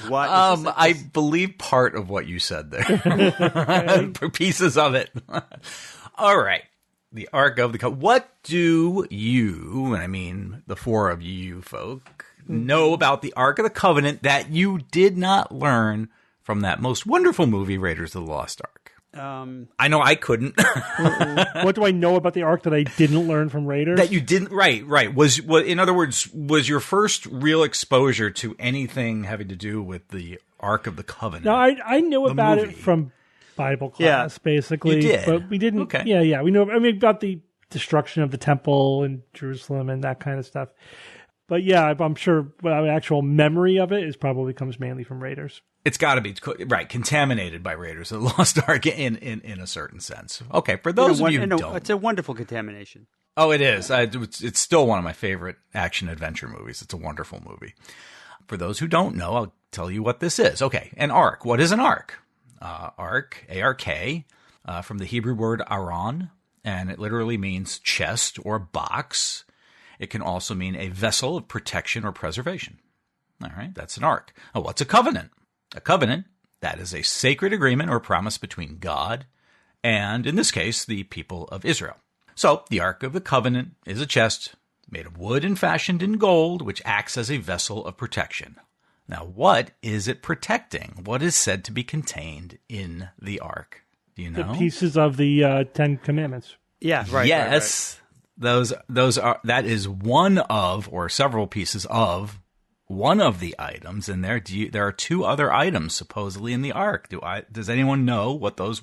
What? I believe part of what you said there. Pieces of it. All right. The Ark of the Covenant. What do you, and I mean the four of you folk, know about the Ark of the Covenant that you did not learn from that most wonderful movie, Raiders of the Lost Ark? I know I couldn't. What do I know about the Ark that I didn't learn from Raiders? That you didn't, right. In other words, was your first real exposure to anything having to do with the Ark of the Covenant? No, I knew The about movie. it from Bible class, basically. You did? But we didn't. Okay. Yeah. We know. I mean, about the destruction of the temple in Jerusalem and that kind of stuff. But yeah, I'm sure the actual memory of it probably comes mainly from Raiders. It's got to be, right, contaminated by Raiders of the Lost Ark in a certain sense. Okay, for those of you who don't. It's a wonderful contamination. Oh, it is. It's still one of my favorite action-adventure movies. It's a wonderful movie. For those who don't know, I'll tell you what this is. Okay, an ark. What is an ark? Ark, A-R-K, from the Hebrew word aron, and it literally means chest or box. It can also mean a vessel of protection or preservation. All right, that's an ark. Oh, what's a covenant? A covenant, that is a sacred agreement or promise between God and, in this case, the people of Israel. So, the Ark of the Covenant is a chest made of wood and fashioned in gold, which acts as a vessel of protection. Now, what is it protecting? What is said to be contained in the Ark? Do you know? The pieces of the Ten Commandments. Yeah, right. Yes. Right. That is one of, or several pieces of, one of the items in there. There are two other items supposedly in the Ark. Does anyone know what those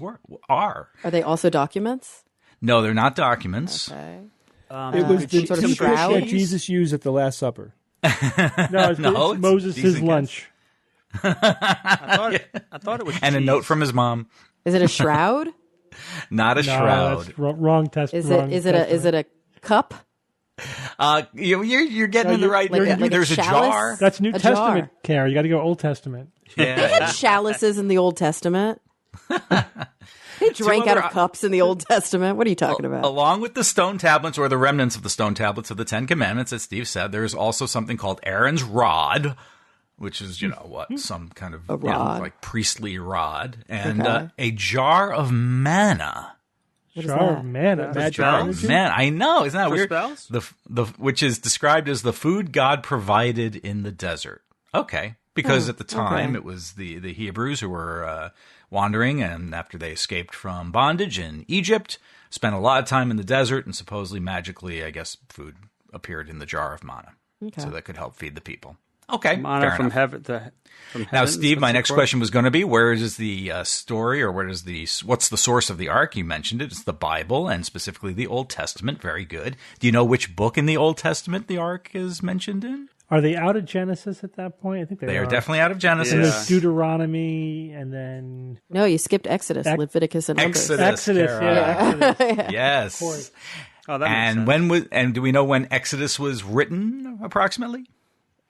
are? Are they also documents? No, they're not documents. Okay. It was the sort of toothbrush shroud? that Jesus used at the Last Supper. No, it's it's Moses' decent lunch. I thought it was And a cheese. note from his mom. Is it a shroud? Not a No, shroud. that's wrong test. Is wrong it a cup? You're getting in the right. like There's a a chalice? jar. That's New A Testament, jar. Kara. You got to go Old Testament. Yeah. Chalices in the Old Testament. They drank out other- of cups in the Old Testament. What are you talking about? Along with the stone tablets or the remnants of the stone tablets of the Ten Commandments, as Steve said, there's also something called Aaron's rod, which is, some kind of rod. like priestly rod, and Okay. a jar of manna. What is Jar that? of manna. Magic Jar energy? of manna. I know, isn't that For weird? spells? The which is described as the food God provided in the desert. Okay, because at the time okay. it was the Hebrews who were wandering, and after they escaped from bondage in Egypt, spent a lot of time in the desert, and supposedly magically, I guess, food appeared in the jar of manna, so that could help feed the people. Okay, Manna fair from enough. heaven. Now, Steve, my next question was going to be, where is the story, or what's the source of the Ark? You mentioned it. It's the Bible, and specifically the Old Testament. Very good. Do you know which book in the Old Testament the Ark is mentioned in? Are they out of Genesis at that point? I think They are definitely out of Genesis. And Yeah. there's Deuteronomy, and then No, you skipped Exodus, Leviticus, and Numbers. Exodus. Exodus. Kara. Yeah, Exodus. Yes. course. Oh, that makes And sense. do we know when Exodus was written approximately?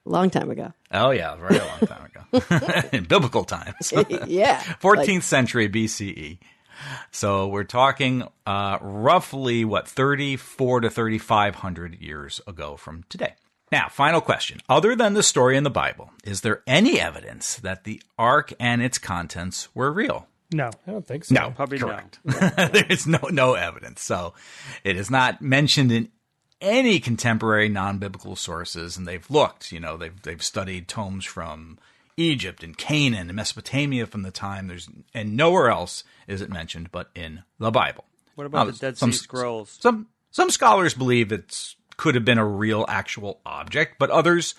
Long time ago. Oh yeah, a very long time ago. In biblical times. Yeah. 14th century BCE. So we're talking roughly 34 to 3,500 years ago from today. Now, final question. Other than the story in the Bible, is there any evidence that the Ark and its contents were real? No. I don't think so. No, Probably correct. There's no evidence. So it is not mentioned in any contemporary non-biblical sources, and they've looked, they've studied tomes from Egypt and Canaan and Mesopotamia from the time and nowhere else is it mentioned but in the Bible. What about the Dead Sea Scrolls? Some scholars believe it could have been a real actual object, but others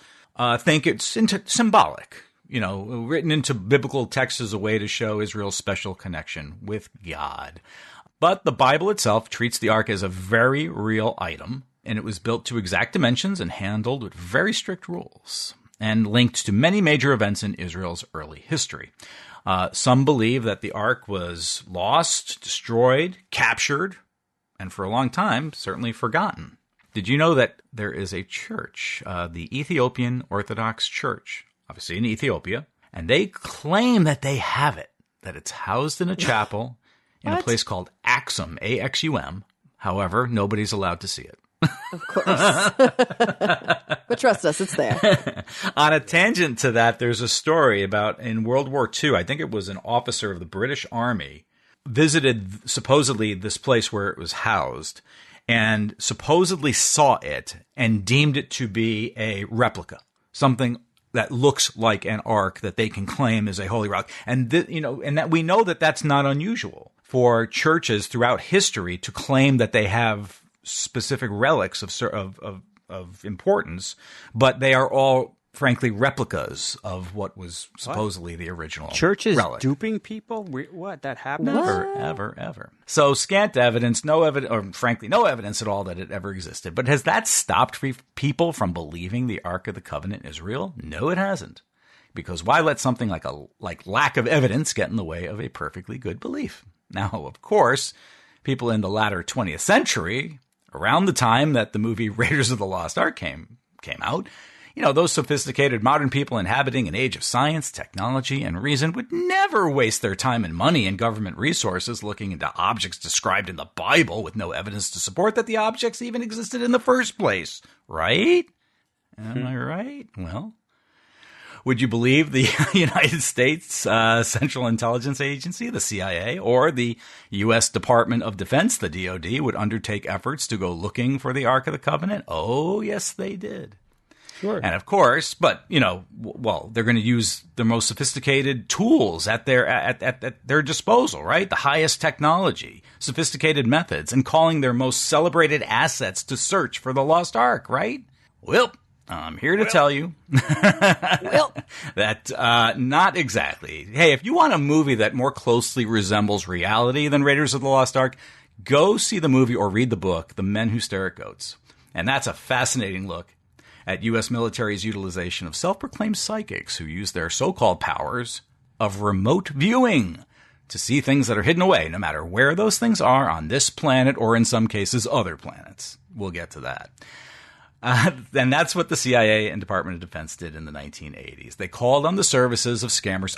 think it's symbolic, written into biblical text as a way to show Israel's special connection with God. But the Bible itself treats the Ark as a very real item, and it was built to exact dimensions and handled with very strict rules, and linked to many major events in Israel's early history. Some believe that the Ark was lost, destroyed, captured, and for a long time, certainly forgotten. Did you know that there is a church, the Ethiopian Orthodox Church, obviously in Ethiopia, and they claim that they have it, that it's housed in a chapel in a place called Axum, A-X-U-M. However, nobody's allowed to see it. Of course. But trust us, it's there. On a tangent to that, there's a story about in World War II, I think it was an officer of the British Army, visited supposedly this place where it was housed and supposedly saw it and deemed it to be a replica, something that looks like an ark that they can claim is a holy rock. And, and that we know that that's not unusual for churches throughout history to claim that they have specific relics of importance, but they are all, frankly, replicas of what was supposedly the original churches relic. Duping people? What? That happened? Never, ever. So scant evidence, no evidence, or frankly, no evidence at all that it ever existed. But has that stopped people from believing the Ark of the Covenant is real? No, it hasn't. Because why let something like lack of evidence get in the way of a perfectly good belief? Now, of course, people in the latter 20th century, around the time that the movie Raiders of the Lost Ark came out, those sophisticated modern people inhabiting an age of science, technology, and reason would never waste their time and money and government resources looking into objects described in the Bible with no evidence to support that the objects even existed in the first place, right? Am I right? Well, would you believe the United States Central Intelligence Agency, the CIA, or the U.S. Department of Defense, the DoD, would undertake efforts to go looking for the Ark of the Covenant? Oh, yes, they did. Sure. And of course, but they're going to use the most sophisticated tools at their disposal, right? The highest technology, sophisticated methods, and calling their most celebrated assets to search for the lost Ark, right? Well, I'm here to tell you that not exactly. Hey, if you want a movie that more closely resembles reality than Raiders of the Lost Ark, go see the movie or read the book, The Men Who Stare at Goats. And that's a fascinating look at U.S. military's utilization of self-proclaimed psychics who use their so-called powers of remote viewing to see things that are hidden away, no matter where those things are on this planet or in some cases other planets. We'll get to that. And that's what the CIA and Department of Defense did in the 1980s. They called on the services of scammers,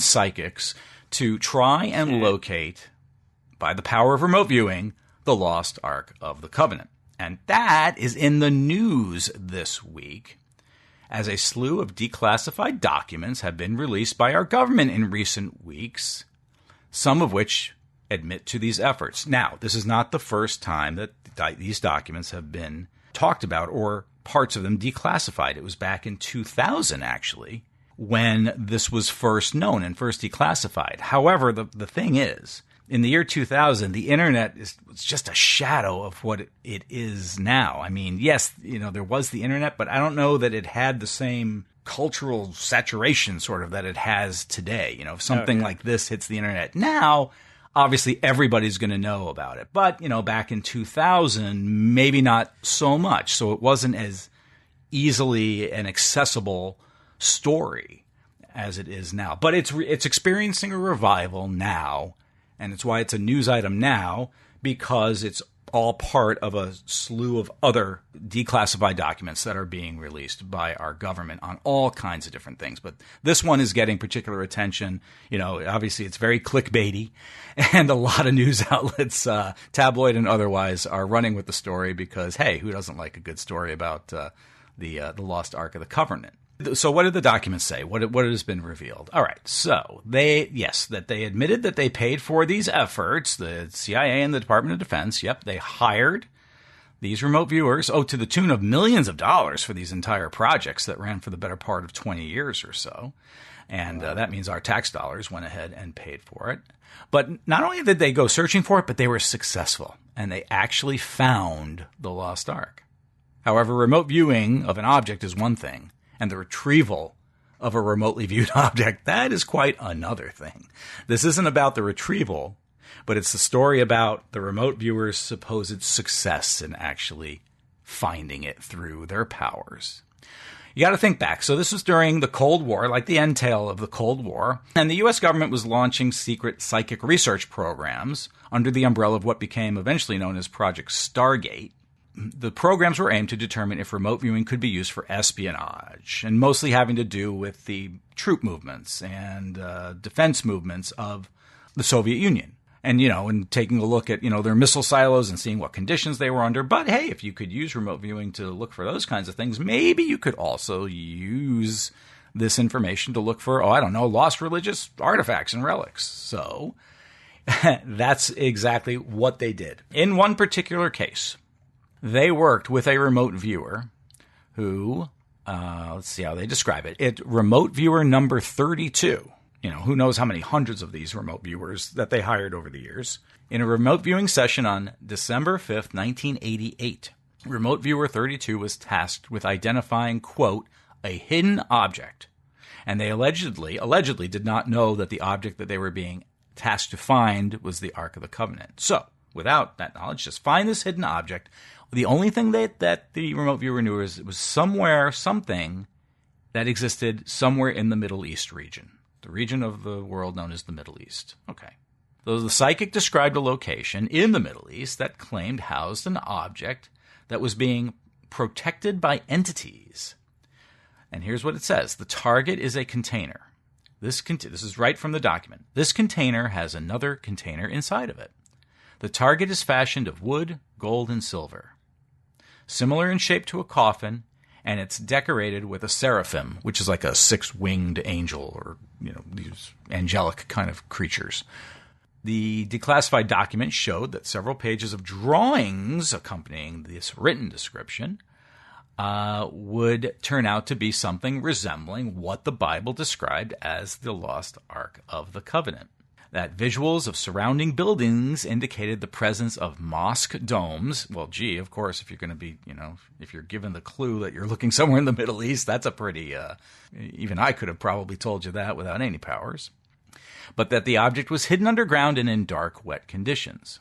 psychics, to try and locate, by the power of remote viewing, the lost Ark of the Covenant. And that is in the news this week, as a slew of declassified documents have been released by our government in recent weeks, some of which admit to these efforts. Now, this is not the first time that these documents have been talked about or parts of them declassified. It was back in 2000, actually, when this was first known and first declassified. However, the thing is, in the year 2000, the internet was just a shadow of what it is now. I mean, yes, there was the internet, but I don't know that it had the same cultural saturation sort of that it has today. If something like this hits the internet now, obviously everybody's going to know about it. But, back in 2000, maybe not so much. So it wasn't as easily an accessible story as it is now. But it's experiencing a revival now. And it's why it's a news item now, because it's all part of a slew of other declassified documents that are being released by our government on all kinds of different things. But this one is getting particular attention. Obviously it's very clickbaity, and a lot of news outlets, tabloid and otherwise, are running with the story because, hey, who doesn't like a good story about the lost Ark of the Covenant? So what did the documents say? What has been revealed? All right. So they admitted that they paid for these efforts, the CIA and the Department of Defense. Yep. They hired these remote viewers, to the tune of millions of dollars for these entire projects that ran for the better part of 20 years or so. And that means our tax dollars went ahead and paid for it. But not only did they go searching for it, but they were successful, and they actually found the lost Ark. However, remote viewing of an object is one thing, and the retrieval of a remotely viewed object, that is quite another thing. This isn't about the retrieval, but it's the story about the remote viewer's supposed success in actually finding it through their powers. You got to think back. So this was during the Cold War, like the end tail of the Cold War, and the U.S. government was launching secret psychic research programs under the umbrella of what became eventually known as Project Stargate. the programs were aimed to determine if remote viewing could be used for espionage, and mostly having to do with the troop movements and defense movements of the Soviet Union. And, and taking a look at, their missile silos and seeing what conditions they were under. But hey, if you could use remote viewing to look for those kinds of things, maybe you could also use this information to look for, lost religious artifacts and relics. So that's exactly what they did. In one particular case, they worked with a remote viewer who, let's see how they describe it. Remote viewer number 32. Who knows how many hundreds of these remote viewers that they hired over the years. In a remote viewing session on December 5th, 1988, remote viewer 32 was tasked with identifying, quote, a hidden object. And they allegedly did not know that the object that they were being tasked to find was the Ark of the Covenant. So, without that knowledge, just find this hidden object. The only thing that the remote viewer knew is it was something that existed somewhere in the Middle East region. The region of the world known as the Middle East. Okay. So the psychic described a location in the Middle East that claimed housed an object that was being protected by entities. And here's what it says. The target is a container. This is right from the document. This container has another container inside of it. The target is fashioned of wood, gold, and silver. Similar in shape to a coffin, and it's decorated with a seraphim, which is like a six-winged angel or, these angelic kind of creatures. The declassified document showed that several pages of drawings accompanying this written description would turn out to be something resembling what the Bible described as the lost Ark of the Covenant. That visuals of surrounding buildings indicated the presence of mosque domes. Well, gee, of course, if you're going to be, if you're given the clue that you're looking somewhere in the Middle East, that's a pretty, even I could have probably told you that without any powers. But that the object was hidden underground and in dark, wet conditions.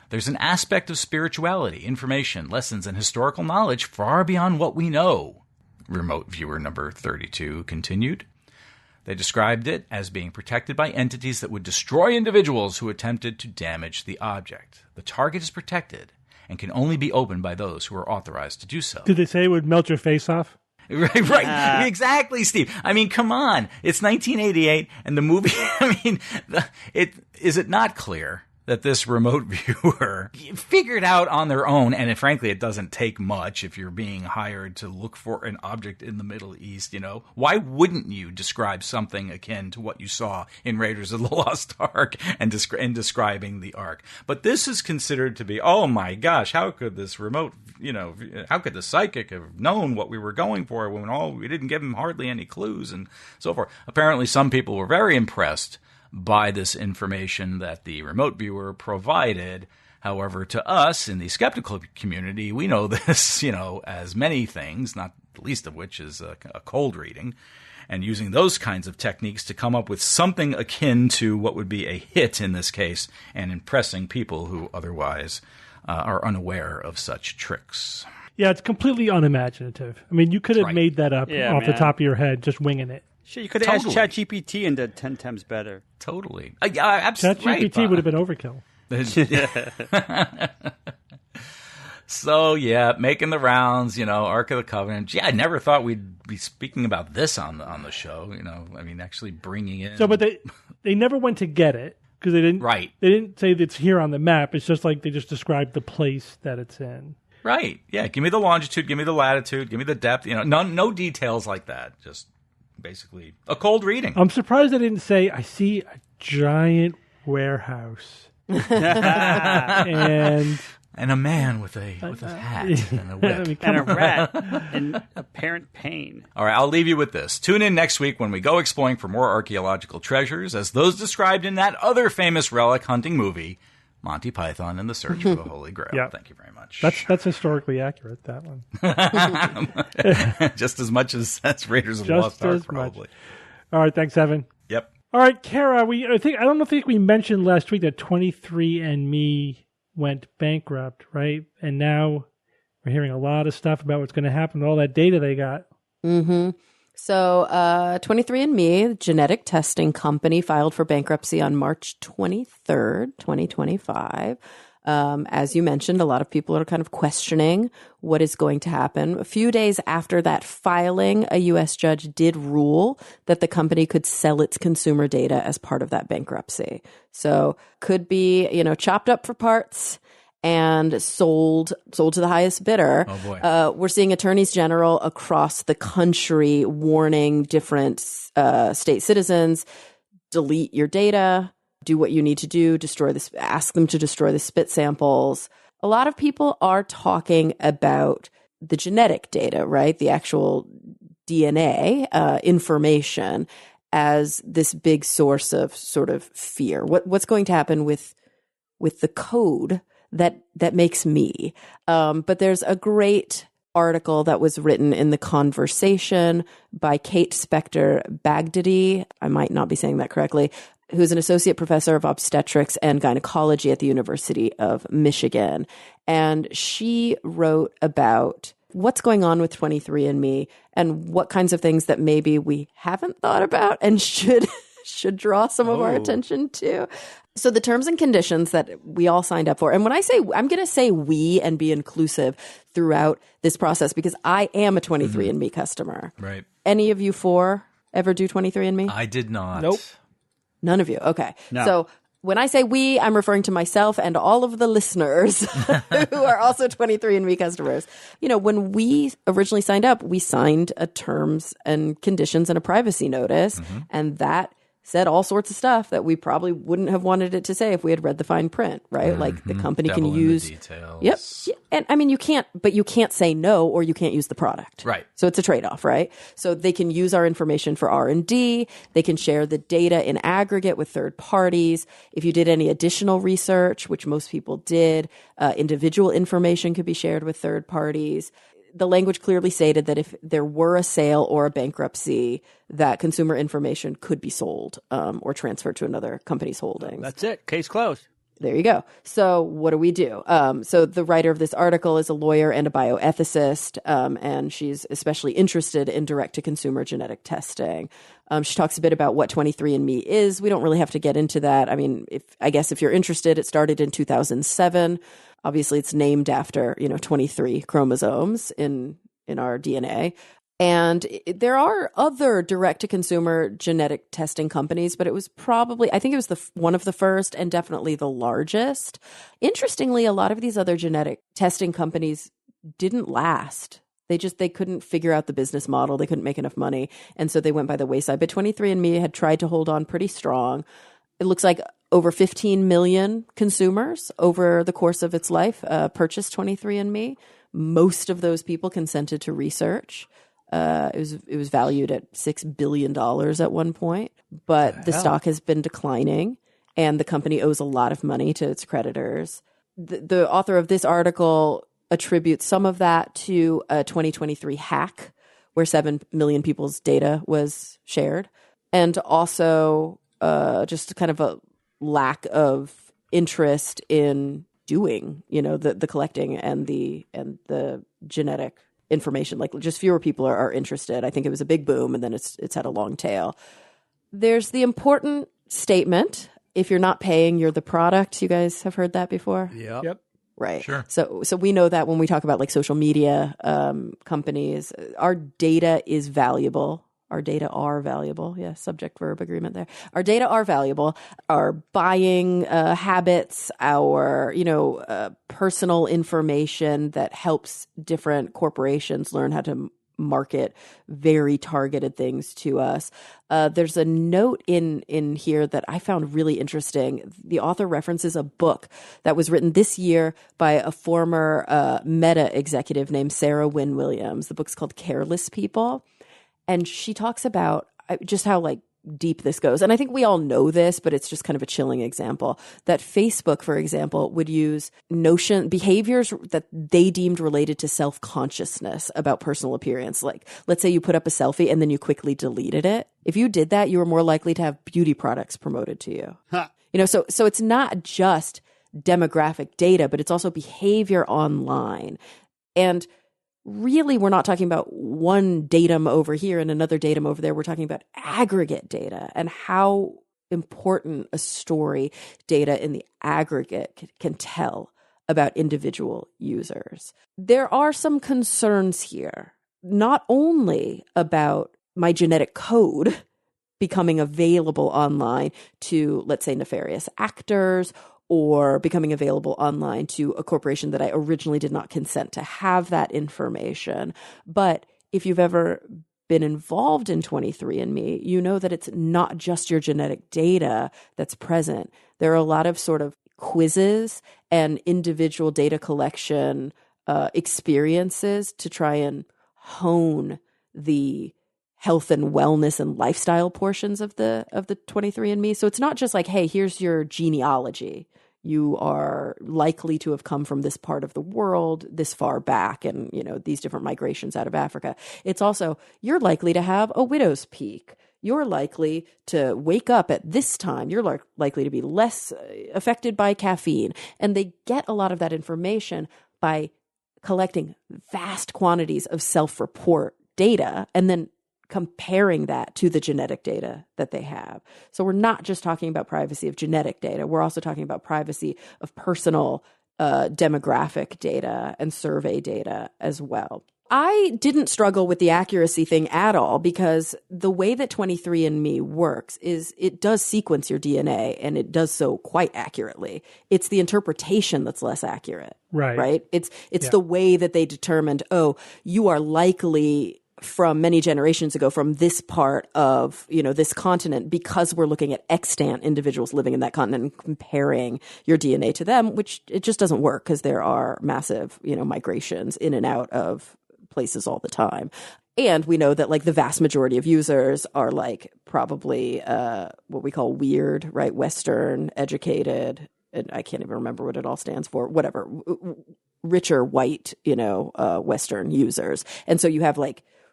There's an aspect of spirituality, information, lessons, and historical knowledge far beyond what we know, remote viewer number 32 continued. They described it as being protected by entities that would destroy individuals who attempted to damage the object. The target is protected and can only be opened by those who are authorized to do so. Did they say it would melt your face off? Right. Exactly, Steve. I mean, come on. It's 1988, and the movie, is it not clear that this remote viewer figured out on their own, and frankly, it doesn't take much if you're being hired to look for an object in the Middle East, Why wouldn't you describe something akin to what you saw in Raiders of the Lost Ark and in describing the Ark? But this is considered to be, oh my gosh, how could this remote, how could the psychic have known what we were going for when we didn't give him hardly any clues and so forth? Apparently, some people were very impressed by this information that the remote viewer provided. However, to us in the skeptical community, we know this, as many things, not the least of which is a cold reading, and using those kinds of techniques to come up with something akin to what would be a hit in this case, and impressing people who otherwise are unaware of such tricks. Yeah, it's completely unimaginative. I mean, you could have made that up off the top of your head, just winging it. Sure, you could have asked ChatGPT and did 10 times better. Totally. Absolutely. ChatGPT would have been overkill. So, making the rounds, Ark of the Covenant. Gee, I never thought we'd be speaking about this on the show, actually bringing in. So, but they never went to get it because they didn't. Right. They didn't say that it's here on the map. It's just like they just described the place that it's in. Right. Yeah. Give me the longitude. Give me the latitude. Give me the depth. No details like that. Just basically a cold reading. I'm surprised they didn't say, I see a giant warehouse. and a man with a hat and a whip. And a rat in apparent pain. All right, I'll leave you with this. Tune in next week when we go exploring for more archaeological treasures as those described in that other famous relic hunting movie, Monty Python and the Search for the Holy Grail. Yep. Thank you very much. That's historically accurate, that one. Just as much as that's Raiders of the Lost Ark, probably. Much. All right, thanks, Evan. Yep. All right, Kara, I don't think we mentioned last week that 23andMe went bankrupt, right? And now we're hearing a lot of stuff about what's going to happen to all that data they got. Mm-hmm. So 23andMe, the genetic testing company, filed for bankruptcy on March 23rd, 2025. As you mentioned, a lot of people are kind of questioning what is going to happen. A few days after that filing, a U.S. judge did rule that the company could sell its consumer data as part of that bankruptcy. So could be, chopped up for parts and sold to the highest bidder. Oh boy. We're seeing attorneys general across the country warning different state citizens, delete your data, do what you need to do, ask them to destroy the spit samples. A lot of people are talking about the genetic data, right? The actual DNA information as this big source of sort of fear. What's going to happen with the code that makes me? But there's a great article that was written in The Conversation by Kate Spector-Baghdadi. I might not be saying that correctly, who's an associate professor of obstetrics and gynecology at the University of Michigan. And she wrote about what's going on with 23andMe and what kinds of things that maybe we haven't thought about and should draw some of our attention to. So the terms and conditions that we all signed up for, and when I say, I'm going to say we and be inclusive throughout this process because I am a 23andMe customer. Right. Any of you four ever do 23andMe? I did not. Nope. None of you. Okay. No. So when I say we, I'm referring to myself and all of the listeners who are also 23andMe customers. When we originally signed up, we signed a terms and conditions and a privacy notice, and that said all sorts of stuff that we probably wouldn't have wanted it to say if we had read the fine print, right? Like the company Devil can in use the details. Yep. And I mean, you can't say no, or you can't use the product. Right. So it's a trade-off, right? So they can use our information for R&D. They can share the data in aggregate with third parties. If you did any additional research, which most people did, individual information could be shared with third parties. The language clearly stated that if there were a sale or a bankruptcy, that consumer information could be sold or transferred to another company's holdings. That's it. Case closed. There you go. So what do we do? So the writer of this article is a lawyer and a bioethicist, and she's especially interested in direct-to-consumer genetic testing. She talks a bit about what 23andMe is. We don't really have to get into that. I mean, if you're interested, it started in 2007. Obviously, it's named after 23 chromosomes in our DNA. And there are other direct-to-consumer genetic testing companies, but it was I think it was one of the first and definitely the largest. Interestingly, a lot of these other genetic testing companies didn't last. They couldn't figure out the business model. They couldn't make enough money. And so they went by the wayside. But 23andMe had tried to hold on pretty strong. It looks like over 15 million consumers over the course of its life purchased 23andMe. Most of those people consented to research. It was valued at $6 billion at one point, but the stock has been declining and the company owes a lot of money to its creditors. The author of this article attributes some of that to a 2023 hack where 7 million people's data was shared, and also just kind of a lack of interest in doing, the collecting and the genetic information. Like just fewer people are interested. I think it was a big boom and then it's had a long tail. There's the important statement, if you're not paying, you're the product. You guys have heard that before? Yep. Right. Sure. So we know that when we talk about like social media companies, our data is valuable. Our data are valuable. Yeah, subject verb agreement there. Our data are valuable. Our buying habits, our personal information that helps different corporations learn how to market very targeted things to us. There's a note in here that I found really interesting. The author references a book that was written this year by a former Meta executive named Sarah Wynne Williams. The book's called Careless People. And she talks about just how like deep this goes. And I think we all know this, but it's just kind of a chilling example that Facebook, for example, would use behaviors that they deemed related to self-consciousness about personal appearance. Like, let's say you put up a selfie and then you quickly deleted it. If you did that, you were more likely to have beauty products promoted to you. Huh. So it's not just demographic data, but it's also behavior online. And really, we're not talking about one datum over here and another datum over there. We're talking about aggregate data and how important a story data in the aggregate can tell about individual users. There are some concerns here, not only about my genetic code becoming available online to, let's say, nefarious actors, or becoming available online to a corporation that I originally did not consent to have that information. But if you've ever been involved in 23andMe, you know that it's not just your genetic data that's present. There are a lot of sort of quizzes and individual data collection experiences to try and hone the health and wellness and lifestyle portions of the 23andMe. So it's not just like, hey, here's your genealogy. You are likely to have come from this part of the world this far back, and these different migrations out of Africa. It's also, you're likely to have a widow's peak. You're likely to wake up at this time. You're likely to be less affected by caffeine. And they get a lot of that information by collecting vast quantities of self-report data and then comparing that to the genetic data that they have. So we're not just talking about privacy of genetic data. We're also talking about privacy of personal demographic data and survey data as well. I didn't struggle with the accuracy thing at all, because the way that 23andMe works is it does sequence your DNA, and it does so quite accurately. It's the interpretation that's less accurate, right? It's the way that they determined, you are likely from many generations ago from this part of, this continent, because we're looking at extant individuals living in that continent and comparing your DNA to them, which it just doesn't work because there are massive, migrations in and out of places all the time. And we know that the vast majority of users are probably what we call weird, right? Western, educated, and I can't even remember what it all stands for, whatever, richer white, Western users. And so you have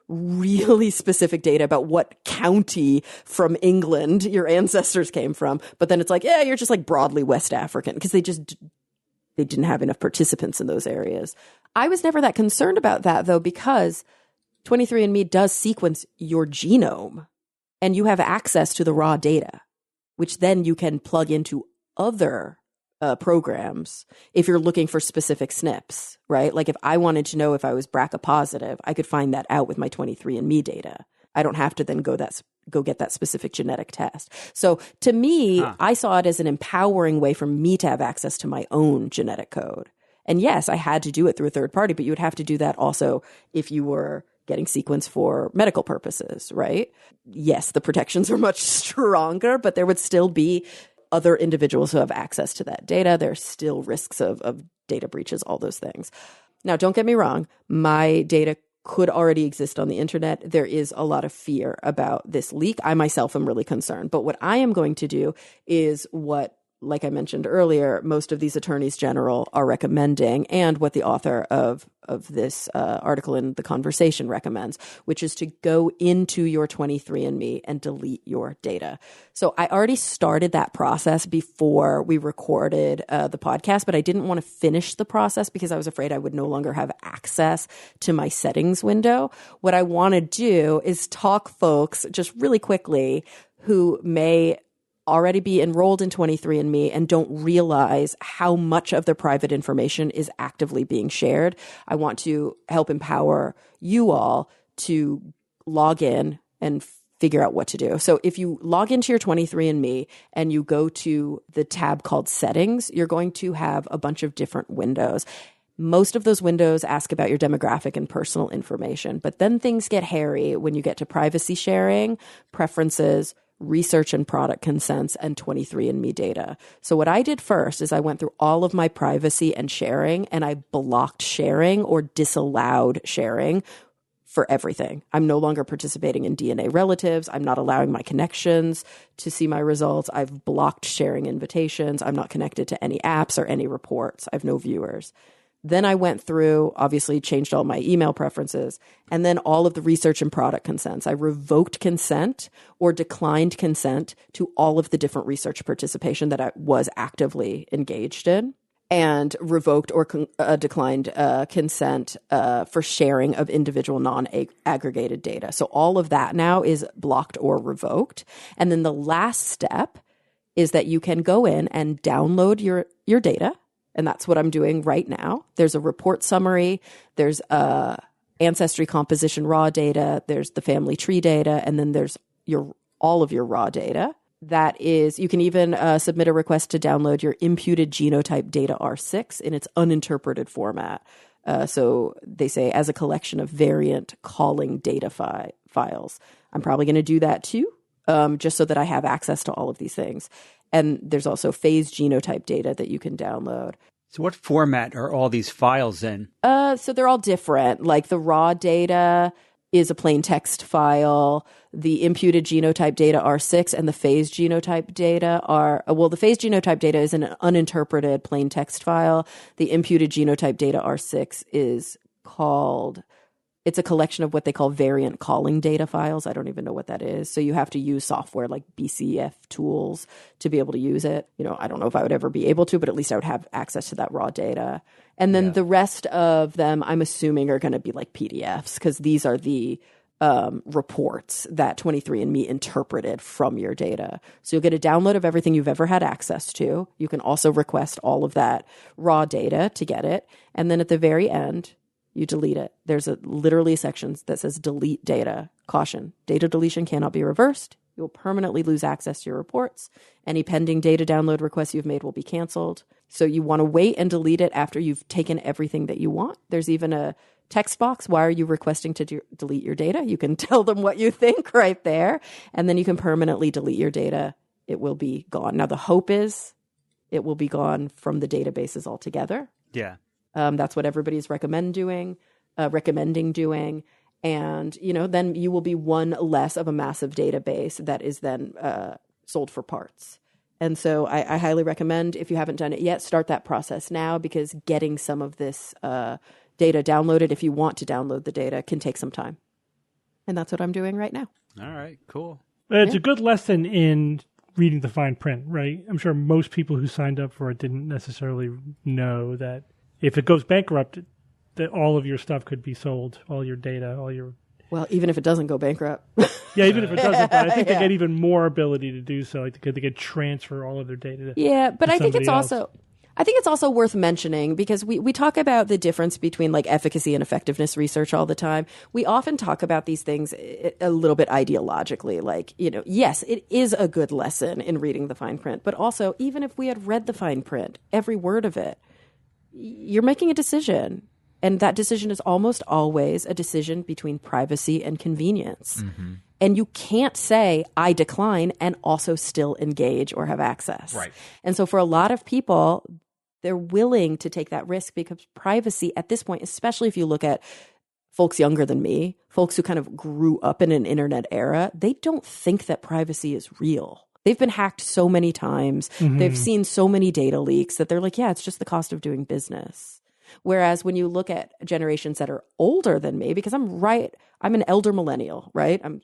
really specific data about what county from England your ancestors came from. But then it's you're just broadly West African, because they didn't have enough participants in those areas. I was never that concerned about that, though, because 23andMe does sequence your genome, and you have access to the raw data, which then you can plug into other programs if you're looking for specific SNPs, right? If I wanted to know if I was BRCA positive, I could find that out with my 23andMe data. I don't have to then go get that specific genetic test. So to me, I saw it as an empowering way for me to have access to my own genetic code. And yes, I had to do it through a third party, but you would have to do that also if you were getting sequenced for medical purposes, right? Yes, the protections are much stronger, but there would still be other individuals who have access to that data. There's still risks of data breaches, all those things. Now, don't get me wrong. My data could already exist on the internet. There is a lot of fear about this leak. I myself am really concerned. But what I am going to do is what, like I mentioned earlier, most of these attorneys general are recommending, and what the author of this article in The Conversation recommends, which is to go into your 23andMe and delete your data. So I already started that process before we recorded the podcast, but I didn't want to finish the process because I was afraid I would no longer have access to my settings window. What I want to do is talk folks just really quickly who may already be enrolled in 23andMe and don't realize how much of their private information is actively being shared. I want to help empower you all to log in and figure out what to do. So if you log into your 23andMe and you go to the tab called Settings, you're going to have a bunch of different windows. Most of those windows ask about your demographic and personal information, but then things get hairy when you get to privacy sharing, preferences, research and product consents, and 23andMe data. So what I did first is I went through all of my privacy and sharing, and I blocked sharing or disallowed sharing for everything. I'm no longer participating in DNA relatives. I'm not allowing my connections to see my results. I've blocked sharing invitations. I'm not connected to any apps or any reports. I have no viewers. Then I went through, obviously changed all my email preferences, and then all of the research and product consents. I revoked consent or declined consent to all of the different research participation that I was actively engaged in, and revoked or declined consent for sharing of individual non-aggregated data. So all of that now is blocked or revoked. And then the last step is that you can go in and download your data And that's what I'm doing right now. There's a report summary. There's ancestry composition raw data. There's the family tree data. And then there's all of your raw data. That is, you can even submit a request to download your imputed genotype data R6 in its uninterpreted format. So they say as a collection of variant calling data files. I'm probably going to do that too, just so that I have access to all of these things. And there's also phase genotype data that you can download. So what format are all these files in? So they're all different. Like the raw data is a plain text file. The imputed genotype data R6 and the phase genotype data the phase genotype data is an uninterpreted plain text file. The imputed genotype data R6 is it's a collection of what they call variant calling data files. I don't even know what that is. So you have to use software like BCF tools to be able to use it. I don't know if I would ever be able to, but at least I would have access to that raw data. And then the rest of them, I'm assuming, are going to be like PDFs, because these are the reports that 23andMe interpreted from your data. So you'll get a download of everything you've ever had access to. You can also request all of that raw data to get it. And then at the very end, you delete it. There's literally a section that says delete data. Caution, data deletion cannot be reversed. You'll permanently lose access to your reports. Any pending data download requests you've made will be canceled. So you want to wait and delete it after you've taken everything that you want. There's even a text box. Why are you requesting to delete your data? You can tell them what you think right there. And then you can permanently delete your data. It will be gone. Now, the hope is it will be gone from the databases altogether. Yeah. That's what everybody's recommending doing. And, then you will be one less of a massive database that is then sold for parts. And so I highly recommend, if you haven't done it yet, start that process now, because getting some of this data downloaded, if you want to download the data, can take some time. And that's what I'm doing right now. All right, cool. It's a good lesson in reading the fine print, right? I'm sure most people who signed up for it didn't necessarily know that if it goes bankrupt, that all of your stuff could be sold, all your data, Well, even if it doesn't go bankrupt. Yeah, even if it doesn't, but I think they get even more ability to do so. Like they could transfer all of their data. But I think it's else. also worth mentioning, because we talk about the difference between like efficacy and effectiveness research all the time. We often talk about these things a little bit ideologically, like, yes, it is a good lesson in reading the fine print, but also, even if we had read the fine print, every word of it, you're making a decision. And that decision is almost always a decision between privacy and convenience. Mm-hmm. And you can't say, I decline, and also still engage or have access. Right. And so for a lot of people, they're willing to take that risk, because privacy at this point, especially if you look at folks younger than me, folks who kind of grew up in an internet era, they don't think that privacy is real. They've been hacked so many times. Mm-hmm. They've seen so many data leaks that they're like, yeah, it's just the cost of doing business. Whereas when you look at generations that are older than me, because I'm an elder millennial, right? I'm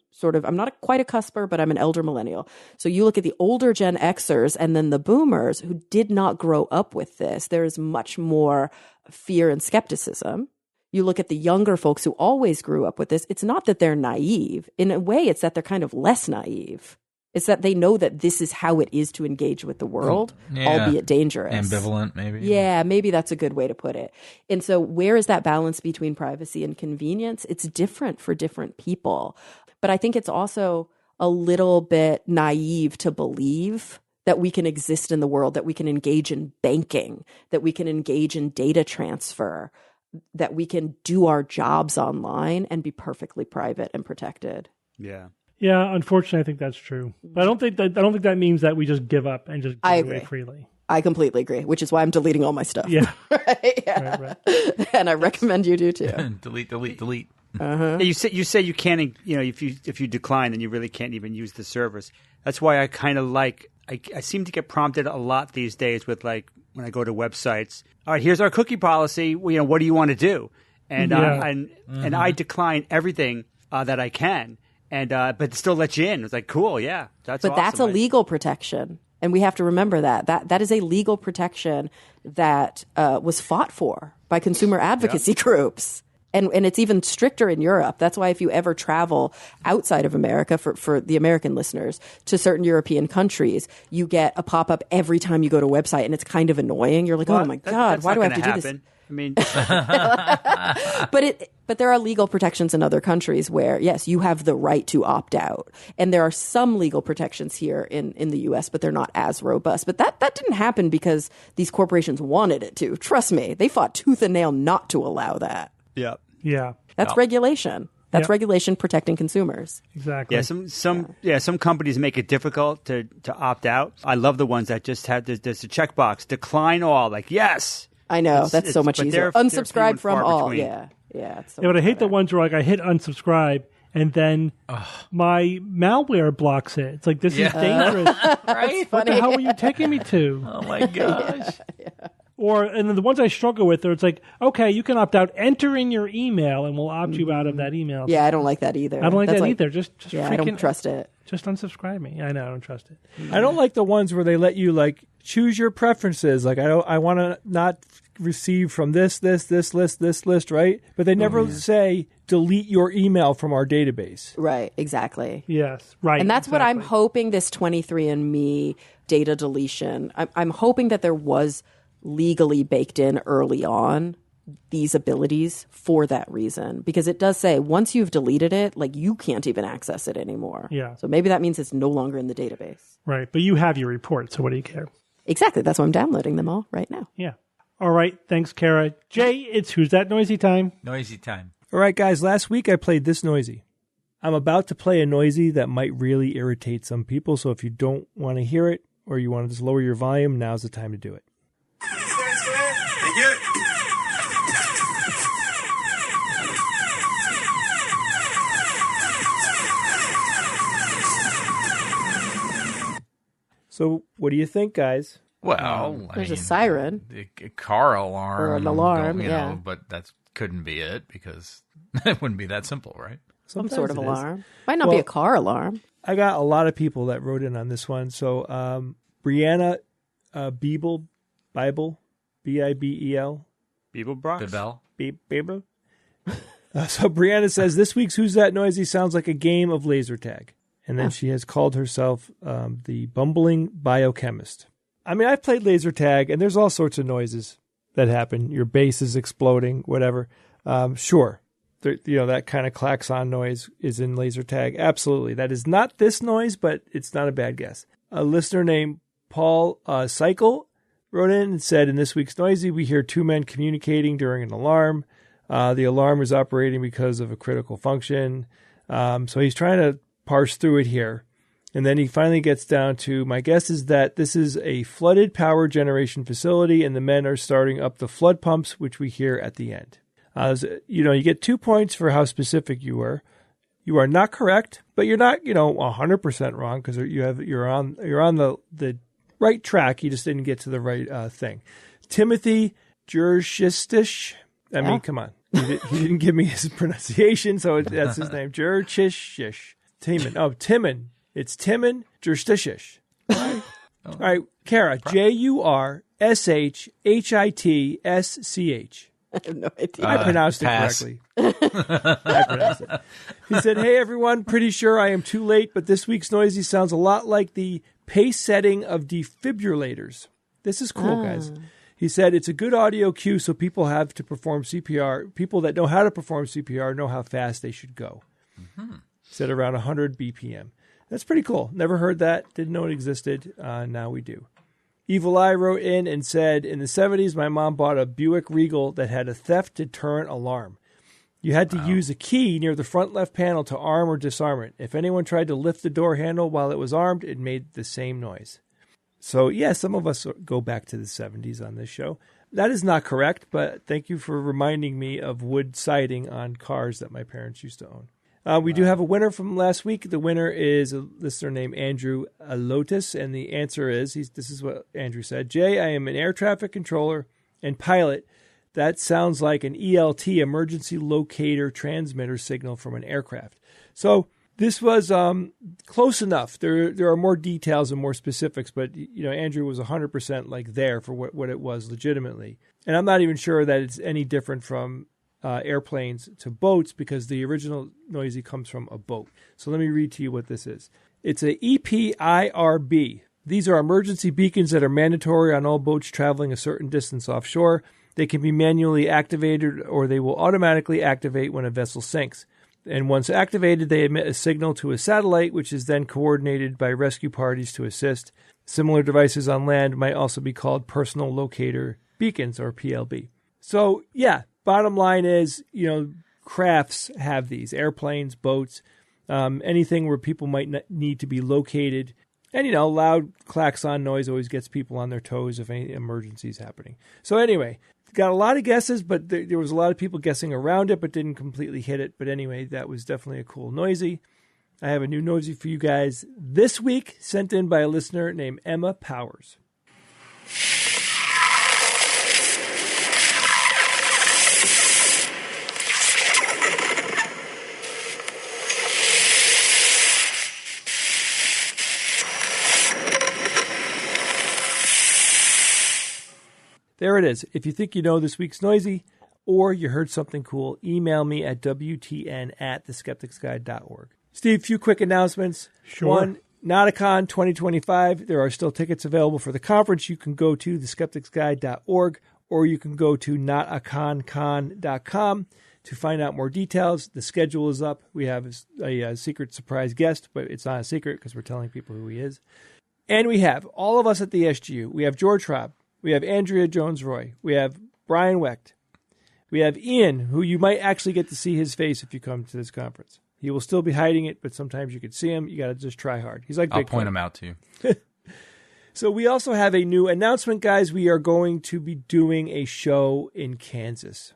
not quite a cusper, but I'm an elder millennial. So you look at the older Gen Xers and then the boomers who did not grow up with this. There is much more fear and skepticism. You look at the younger folks who always grew up with this. It's not that they're naive. In a way, it's that they're kind of less naive. It's that they know that this is how it is to engage with the world, albeit dangerous. Ambivalent, maybe. Yeah, maybe that's a good way to put it. And so where is that balance between privacy and convenience? It's different for different people. But I think it's also a little bit naive to believe that we can exist in the world, that we can engage in banking, that we can engage in data transfer, that we can do our jobs online and be perfectly private and protected. Yeah. Yeah, unfortunately, I think that's true. But I don't think that means that we just give up and just give away freely. I completely agree, which is why I'm deleting all my stuff. Yeah. Right? Yeah. Right. And I recommend you do too. delete. Uh-huh. Yeah, you say you can't, if you decline, then you really can't even use the service. That's why I kind of I seem to get prompted a lot these days with, like, when I go to websites. All right, here's our cookie policy. What do you want to do? And and I decline everything that I can. And but still let you in. It's like, cool, yeah, that's awesome. But that's a legal protection, and we have to remember that is a legal protection that was fought for by consumer advocacy groups. And it's even stricter in Europe. That's why if you ever travel outside of America, for the American listeners, to certain European countries, you get a pop-up every time you go to a website, and it's kind of annoying. You're like, oh my God, why do I have to do this? I mean, but there are legal protections in other countries where, yes, you have the right to opt out. And there are some legal protections here in the U.S., but they're not as robust. But that didn't happen because these corporations wanted it to. Trust me, they fought tooth and nail not to allow that. yeah. Yeah. That's regulation. That's regulation protecting consumers. Exactly. Yeah, some companies make it difficult to opt out. I love the ones that just have there's a checkbox, decline all, like yes. I know, that's so much easier. Unsubscribe from all. Between. Yeah. It's so but I hate better. the ones where like I hit unsubscribe and then my malware blocks it. It's like, this is dangerous. Right? What the hell were you taking me to? Oh my gosh. And then the ones I struggle with are, it's like, okay, you can opt out. Enter in your email, and we'll opt you out of that email. Yeah, I don't like that either. I don't like that either. Just I don't trust it. Just unsubscribe me. I know, I don't trust it. I don't like the ones where they let you like choose your preferences. Like I want to not receive from this list, right? But they never say delete your email from our database. Right, exactly. Yes, right. And that's what I'm hoping this 23andMe data deletion, I'm hoping that there was legally baked in early on these abilities for that reason, because it does say once you've deleted it, like you can't even access it anymore. Yeah. So maybe that means it's no longer in the database. Right, but you have your report, so what do you care? Exactly. That's why I'm downloading them all right now. Yeah. All right, thanks, Kara. Jay, it's Who's That Noisy time. Noisy time. All right, guys, last week I played this noisy. I'm about to play a noisy that might really irritate some people, so if you don't want to hear it or you want to just lower your volume, now's the time to do it. Thank you. So what do you think, guys? Well, There's a siren. A car alarm. Or an alarm, you yeah. know, but that couldn't be it because it wouldn't be that simple, right? Some Sometimes sort of it is. alarm. Might not be a car alarm. I got a lot of people that wrote in on this one. So Brianna Biebel, Bibel, Beeblebrox? Bibel. Biebel. So Brianna says, this week's Who's That Noisy sounds like a game of laser tag. And then she has called herself the bumbling biochemist. I mean, I've played laser tag, and there's all sorts of noises that happen. Your base is exploding, whatever. Sure. That kind of klaxon noise is in laser tag. Absolutely. That is not this noise, but it's not a bad guess. A listener named Paul Cycle wrote in and said, in this week's Noisy, we hear two men communicating during an alarm. The alarm is operating because of a critical function. So he's trying to parse through it here. And then he finally gets down to, my guess is that this is a flooded power generation facility and the men are starting up the flood pumps, which we hear at the end. You get 2 points for how specific you were. You are not correct, but you're not, 100% wrong because you're on the right track. You just didn't get to the right thing. Timothy Jurchistish. I mean, come on. He didn't give me his pronunciation, so that's his name. Jurchishish. Timon. It's Timon Jurchishish. All right, Kara. Jurshitschsch. I have no idea. I pronounced it pass. correctly. I pronounced it. He said, hey, everyone, pretty sure I am too late, but this week's Noisy sounds a lot like the pace setting of defibrillators. This is cool, guys. He said, it's a good audio cue so people have to perform CPR. People that know how to perform CPR know how fast they should go. He said around 100 BPM. That's pretty cool. Never heard that. Didn't know it existed. Now we do. Evil Eye wrote in and said, in the 70s, my mom bought a Buick Regal that had a theft deterrent alarm. You had to use a key near the front left panel to arm or disarm it. If anyone tried to lift the door handle while it was armed, it made the same noise. So, yeah, some of us go back to the 70s on this show. That is not correct, but thank you for reminding me of wood siding on cars that my parents used to own. We do have a winner from last week. The winner is a listener named Andrew Lotus, and the answer is, this is what Andrew said, Jay, I am an air traffic controller and pilot. That sounds like an ELT, emergency locator transmitter signal from an aircraft. So this was close enough. There are more details and more specifics, but Andrew was 100% like there for what it was legitimately. And I'm not even sure that it's any different from airplanes to boats because the original noisy comes from a boat. So let me read to you what this is. It's a EPIRB. These are emergency beacons that are mandatory on all boats traveling a certain distance offshore. They can be manually activated or they will automatically activate when a vessel sinks. And once activated, they emit a signal to a satellite, which is then coordinated by rescue parties to assist. Similar devices on land might also be called personal locator beacons, or PLB. So, yeah, bottom line is, crafts have these, airplanes, boats, anything where people might need to be located. And, loud klaxon noise always gets people on their toes if any emergency is happening. So anyway, got a lot of guesses, but there was a lot of people guessing around it, but didn't completely hit it. But anyway, that was definitely a cool noisy. I have a new noisy for you guys this week, sent in by a listener named Emma Powers. There it is. If you think you know this week's noisy or you heard something cool, email me at wtn@theskepticsguide.org. Steve, few quick announcements. Sure. One, Nauticon 2025. There are still tickets available for the conference. You can go to theskepticsguide.org or you can go to notaconcon.com to find out more details. The schedule is up. We have a secret surprise guest, but it's not a secret because we're telling people who he is. And we have all of us at the SGU. We have George Traub. We have Andrea Jones-Roy. We have Brian Wecht. We have Ian, who you might actually get to see his face if you come to this conference. He will still be hiding it, but sometimes you could see him. You got to just try hard. He's like Bigfoot. I'll point him out to you. So we also have a new announcement, guys. We are going to be doing a show in Kansas.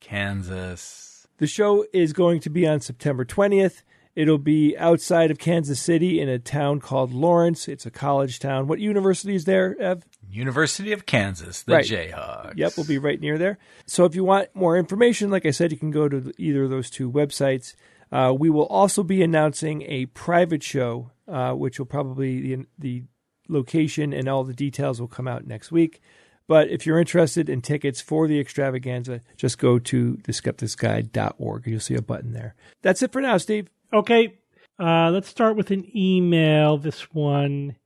Kansas. The show is going to be on September 20th. It'll be outside of Kansas City in a town called Lawrence. It's a college town. What university is there, Ev? University of Kansas, the Right. Jayhawks. Yep, we'll be right near there. So if you want more information, like I said, you can go to either of those two websites. We will also be announcing a private show, which will probably, the location and all the details will come out next week. But if you're interested in tickets for the extravaganza, just go to theskepticsguide.org. You'll see a button there. That's it for now, Steve. Okay, let's start with an email. This one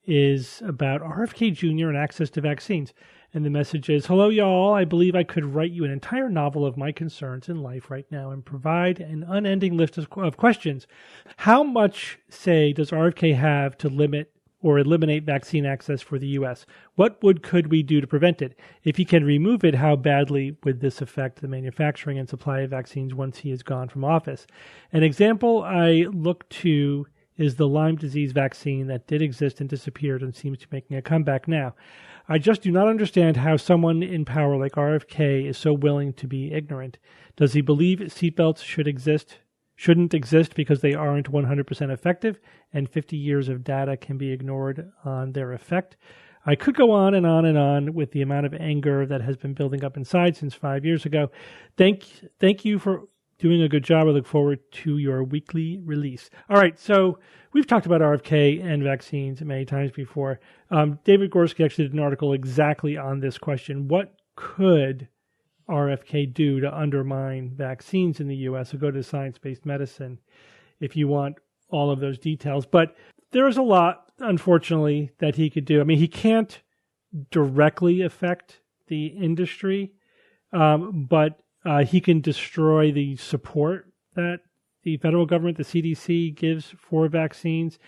is about RFK Jr. and access to vaccines. And the message is, hello, y'all. I believe I could write you an entire novel of my concerns in life right now and provide an unending list of questions. How much say does RFK have to limit or eliminate vaccine access for the U.S.? What could we do to prevent it? If he can remove it, how badly would this affect the manufacturing and supply of vaccines once he is gone from office? An example I look to is the Lyme disease vaccine that did exist and disappeared and seems to be making a comeback now. I just do not understand how someone in power like RFK is so willing to be ignorant. Does he believe seatbelts shouldn't exist because they aren't 100% effective, and 50 years of data can be ignored on their effect? I could go on and on and on with the amount of anger that has been building up inside since 5 years ago. Thank you for doing a good job. I look forward to your weekly release. All right, so we've talked about RFK and vaccines many times before. David Gorski actually did an article exactly on this question. What could RFK do to undermine vaccines in the U.S.? So go to Science-Based Medicine if you want all of those details. But there's a lot, unfortunately, that he could do. I mean, he can't directly affect the industry, but he can destroy the support that the federal government, the CDC, gives for vaccines.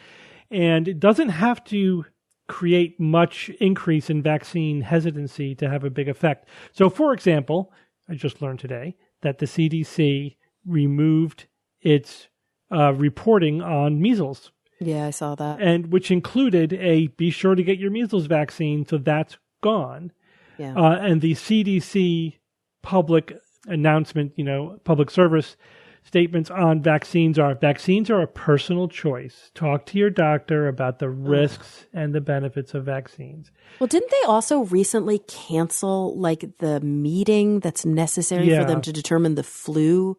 And it doesn't have to create much increase in vaccine hesitancy to have a big effect. So, for example, I just learned today that the CDC removed its reporting on measles. Yeah, I saw that. And which included be sure to get your measles vaccine. So that's gone. Yeah. And the CDC public announcement, public service statements on vaccines are a personal choice. Talk to your doctor about the risks and the benefits of vaccines. Well, didn't they also recently cancel the meeting that's necessary for them to determine the flu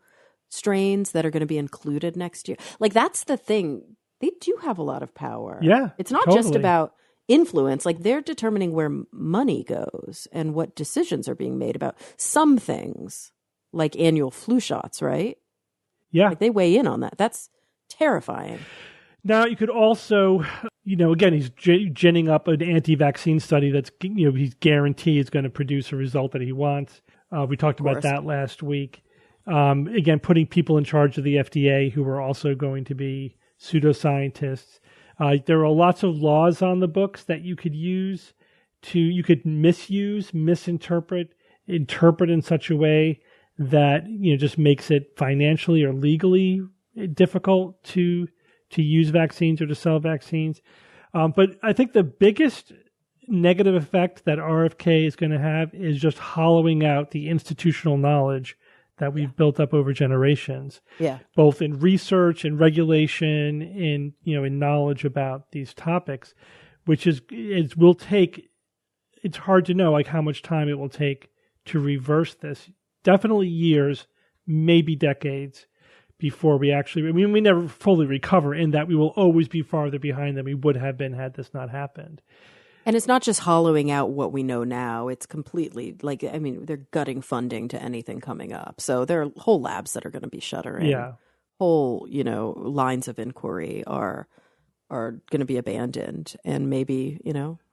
strains that are going to be included next year? That's the thing. They do have a lot of power. Yeah. It's not just about influence. They're determining where money goes and what decisions are being made about some things. like annual flu shots, right? Yeah. Like they weigh in on that. That's terrifying. Now, you could also, again, he's ginning up an anti-vaccine study that's, he's guaranteed is going to produce a result that he wants. We talked about that last week. Again, putting people in charge of the FDA who are also going to be pseudoscientists. There are lots of laws on the books that you could use you could misuse, misinterpret, interpret in such a way that, just makes it financially or legally difficult to use vaccines or to sell vaccines. But I think the biggest negative effect that RFK is going to have is just hollowing out the institutional knowledge that we've built up over generations. Yeah. Both in research and regulation, in knowledge about these topics, which will take, it's hard to know like how much time it will take to reverse this. Definitely years, maybe decades before we we never fully recover, in that we will always be farther behind than we would have been had this not happened. And it's not just hollowing out what we know now. It's completely they're gutting funding to anything coming up. So there are whole labs that are going to be shuttering. Yeah. Whole, lines of inquiry are going to be abandoned. And maybe,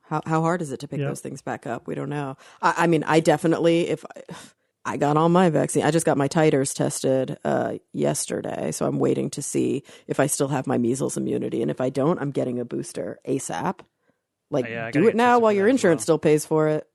how hard is it to pick those things back up? We don't know. I definitely, if I got on my vaccine. I just got my titers tested yesterday, so I'm waiting to see if I still have my measles immunity. And if I don't, I'm getting a booster ASAP. Do it now while your insurance still pays for it,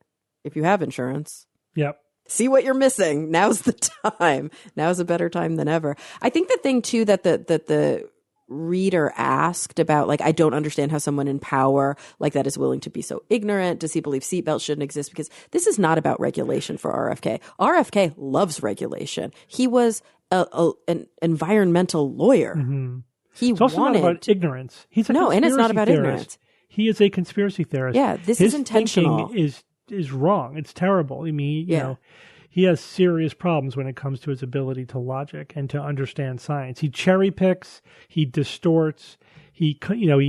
if you have insurance. Yep. See what you're missing. Now's the time. Now's a better time than ever. I think the thing, too, that the reader asked about, I don't understand how someone in power like that is willing to be so ignorant. Does he believe seatbelts shouldn't exist? Because this is not about regulation for RFK. RFK loves regulation. He was an environmental lawyer. Mm-hmm. It's also not about ignorance. He's a and it's not about theorist. Ignorance. He is a conspiracy theorist. Yeah, this is intentional. His thinking is wrong. It's terrible. He has serious problems when it comes to his ability to logic and to understand science. He cherry picks, he distorts, he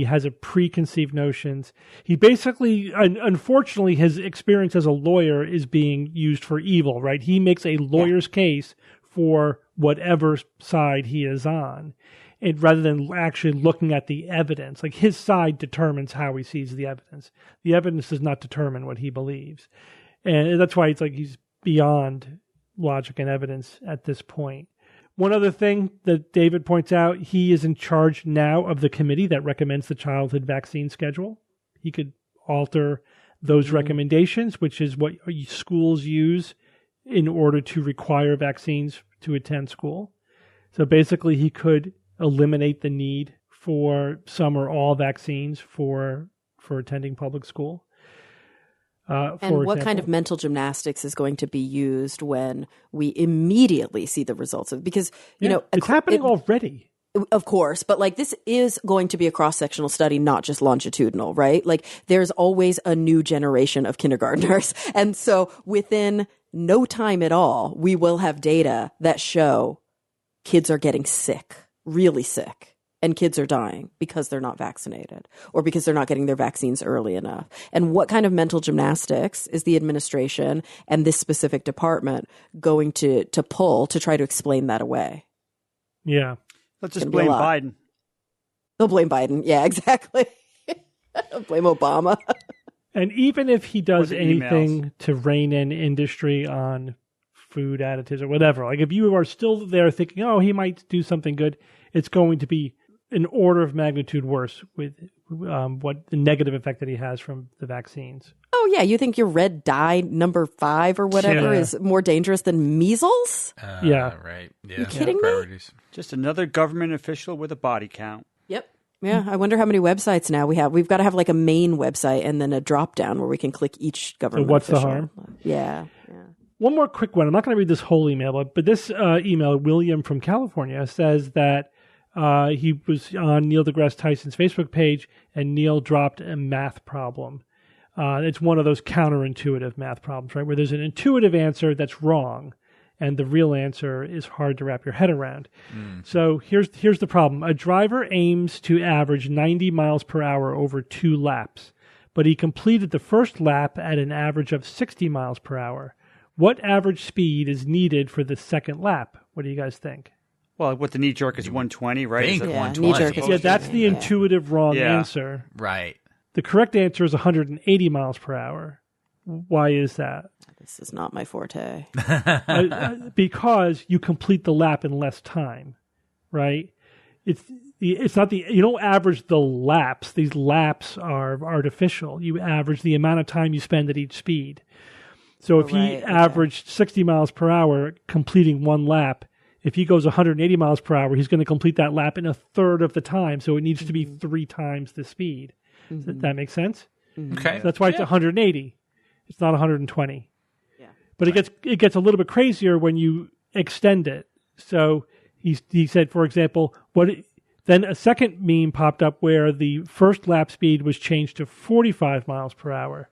has a preconceived notions. He basically, unfortunately, his experience as a lawyer is being used for evil, right? He makes a lawyer's case for whatever side he is on, and rather than actually looking at the evidence. His side determines how he sees the evidence. The evidence does not determine what he believes. And that's why he's beyond logic and evidence at this point. One other thing that David points out, he is in charge now of the committee that recommends the childhood vaccine schedule. He could alter those recommendations, which is what schools use in order to require vaccines to attend school. So basically he could eliminate the need for some or all vaccines for attending public school. And what kind of mental gymnastics is going to be used when we immediately see the results of? Because it's happening already. Of course, but this is going to be a cross-sectional study, not just longitudinal, right? There's always a new generation of kindergartners, and so within no time at all, we will have data that show kids are getting sick, really sick. And kids are dying because they're not vaccinated or because they're not getting their vaccines early enough. And what kind of mental gymnastics is the administration and this specific department going to pull to try to explain that away? Yeah. Let's just blame Biden. They'll blame Biden. Yeah, exactly. Blame Obama. And even if he does anything to rein in industry on food additives or whatever, if you are still there thinking, oh, he might do something good, it's going to be an order of magnitude worse with what the negative effect that he has from the vaccines. Oh, yeah. You think your red dye number 5 or whatever is more dangerous than measles? Yeah. Right. Yeah. You kidding me? Just another government official with a body count. Yep. Yeah. I wonder how many websites now we have. We've got to have a main website and then a drop down where we can click each government what's official. the harm? Yeah. One more quick one. I'm not going to read this whole email, but this email, William from California, says that he was on Neil deGrasse Tyson's Facebook page, and Neil dropped a math problem. It's one of those counterintuitive math problems, right, where there's an intuitive answer that's wrong, and the real answer is hard to wrap your head around. So here's the problem. A driver aims to average 90 miles per hour over 2 laps, but he completed the first lap at an average of 60 miles per hour. What average speed is needed for the second lap? What do you guys think? Well, what the knee jerk is 120, right? Think Is that 120. knee-jerk is Yeah, that's the 120, intuitive wrong Yeah. answer. Right. The correct answer is 180 miles per hour. Why is that? This is not my forte. Because you complete the lap in less time, right? It's not you don't average the laps. These laps are artificial. You average the amount of time you spend at each speed. So if he averaged 60 miles per hour completing one lap, if he goes 180 miles per hour, he's going to complete that lap in a third of the time. So it needs to be 3 times the speed. Does that make sense? Okay. So that's why it's 180. It's not 120. Yeah. But it gets a little bit crazier when you extend it. So he said, for example, then a second meme popped up where the first lap speed was changed to 45 miles per hour.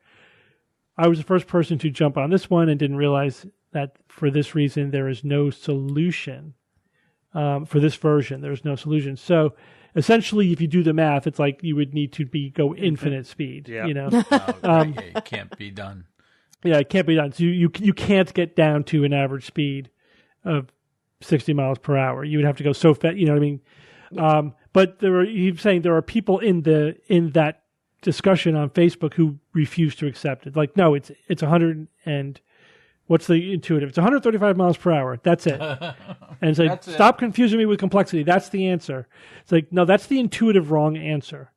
I was the first person to jump on this one and didn't realize that for this reason there is no solution. For this version, there's no solution. So essentially, if you do the math, it's like you would need to go infinite speed. Yeah. You know? Right. It can't be done. Yeah, it can't be done. So you can't get down to an average speed of 60 miles per hour. You would have to go so fast. You know what I mean? But he's saying there are people in that discussion on Facebook who refuse to accept it. Like, no, it's 100 and what's the intuitive? It's 135 miles per hour. That's it. And it's like, stop confusing me with complexity. That's the answer. It's like, no, that's the intuitive wrong answer.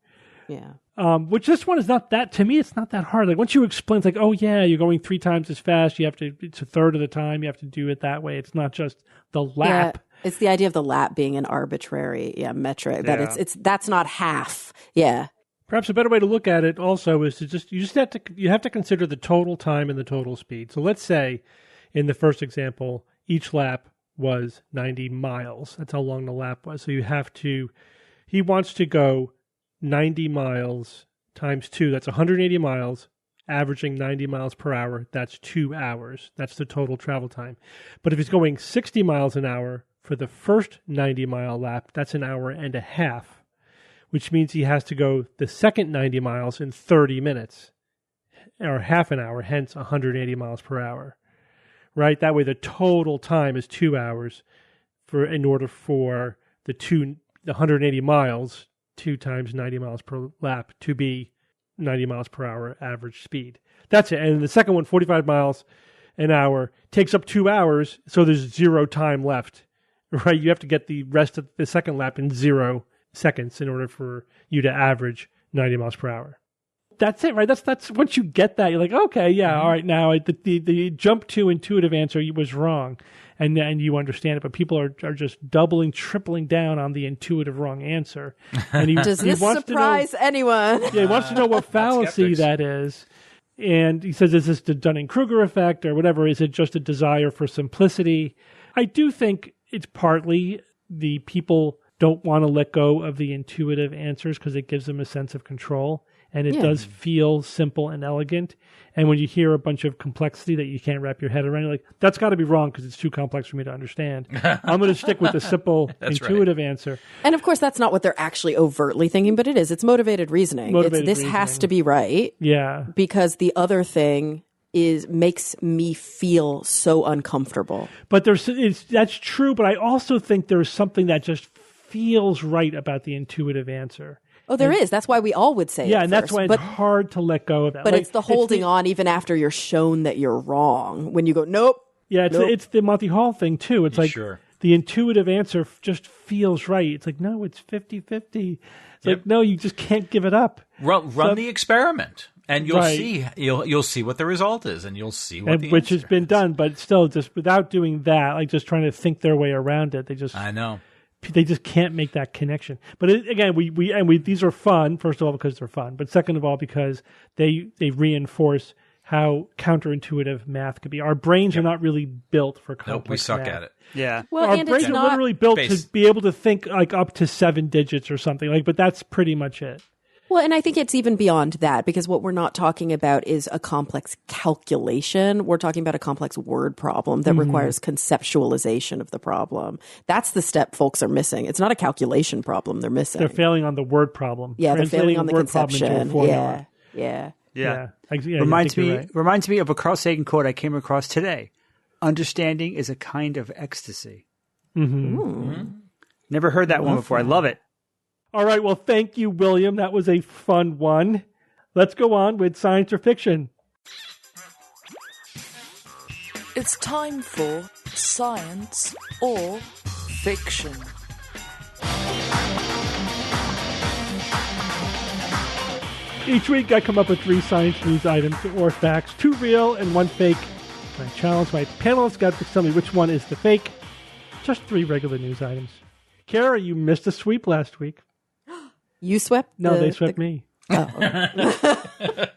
Yeah. Which this one is not that, to me, it's not that hard. Like once you explain, it's like, oh yeah, you're going 3 times as fast. It's a third of the time. You have to do it that way. It's not just the lap. Yeah, it's the idea of the lap being an arbitrary metric. That that's not half. Yeah. Perhaps a better way to look at it also is to you have to consider the total time and the total speed. So let's say in the first example, each lap was 90 miles. That's how long the lap was. So he wants to go 90 miles times 2. That's 180 miles, averaging 90 miles per hour. That's 2 hours. That's the total travel time. But if he's going 60 miles an hour for the first 90-mile lap, that's an hour and a half, which means he has to go the second 90 miles in 30 minutes, or half an hour, hence 180 miles per hour, right? That way the total time is 2 hours in order for the 180 miles, 2 times 90 miles per lap, to be 90 miles per hour average speed. That's it. And the second one, 45 miles an hour, takes up 2 hours, so there's 0 time left, right? You have to get the rest of the second lap in 0 seconds in order for you to average 90 miles per hour. That's it, right? That's once you get that, you're like, okay, yeah, all right. Now the jump to intuitive answer was wrong, and you understand it. But people are just doubling, tripling down on the intuitive wrong answer. And Does this surprise anyone? Yeah, he wants to know what fallacy that is. And he says, is this the Dunning-Kruger effect or whatever? Is it just a desire for simplicity? I do think it's partly the people don't want to let go of the intuitive answers because it gives them a sense of control. And it does feel simple and elegant. And when you hear a bunch of complexity that you can't wrap your head around, you're like, that's got to be wrong because it's too complex for me to understand. I'm going to stick with the simple, intuitive answer. And of course, that's not what they're actually overtly thinking, but it is. It's motivated reasoning. This has to be right. Yeah. Because the other thing makes me feel so uncomfortable. But that's true, but I also think there's something that just feels right about the intuitive answer. Oh, there is. That's why we all would say it and that's why it's hard to let go of that. But it's the holding on even after you're shown that you're wrong. When you go, nope. Yeah, it's the Monty Hall thing, too. It's like the intuitive answer just feels right. It's like, no, it's 50-50. It's like, no, you just can't give it up. Run the experiment. And you'll see you'll see what the result is, and you'll see what the which answer has been is. done, but still, just without doing that, like just trying to think their way around it, I know. They just can't make that connection. But again, we these are fun. First of all, because they're fun, but second of all, because they reinforce how counterintuitive math could be. Our brains are not really built for complex Nope, we suck math. at it. Yeah. Well, Our brains are literally built to be able to think like up to 7 digits or something. Like, but that's pretty much it. Well, and I think it's even beyond that, because what we're not talking about is a complex calculation. We're talking about a complex word problem that requires conceptualization of the problem. That's the step folks are missing. It's not a calculation problem they're missing. They're failing on the word problem. Yeah, they're failing on the conception. Yeah. Reminds me of a Carl Sagan quote I came across today. understanding is a kind of ecstasy. Mm-hmm. Never heard that one before. I love it. All right. Well, thank you, William. That was a fun one. Let's go on with science or fiction. It's time for science or fiction. Each week I come up with 3 science news items or facts, 2 real and 1 fake. I challenge my panelists to tell me which one is the fake. Just 3 regular news items. Kara, you missed a sweep last week. You swept? No, they swept me. Oh, okay.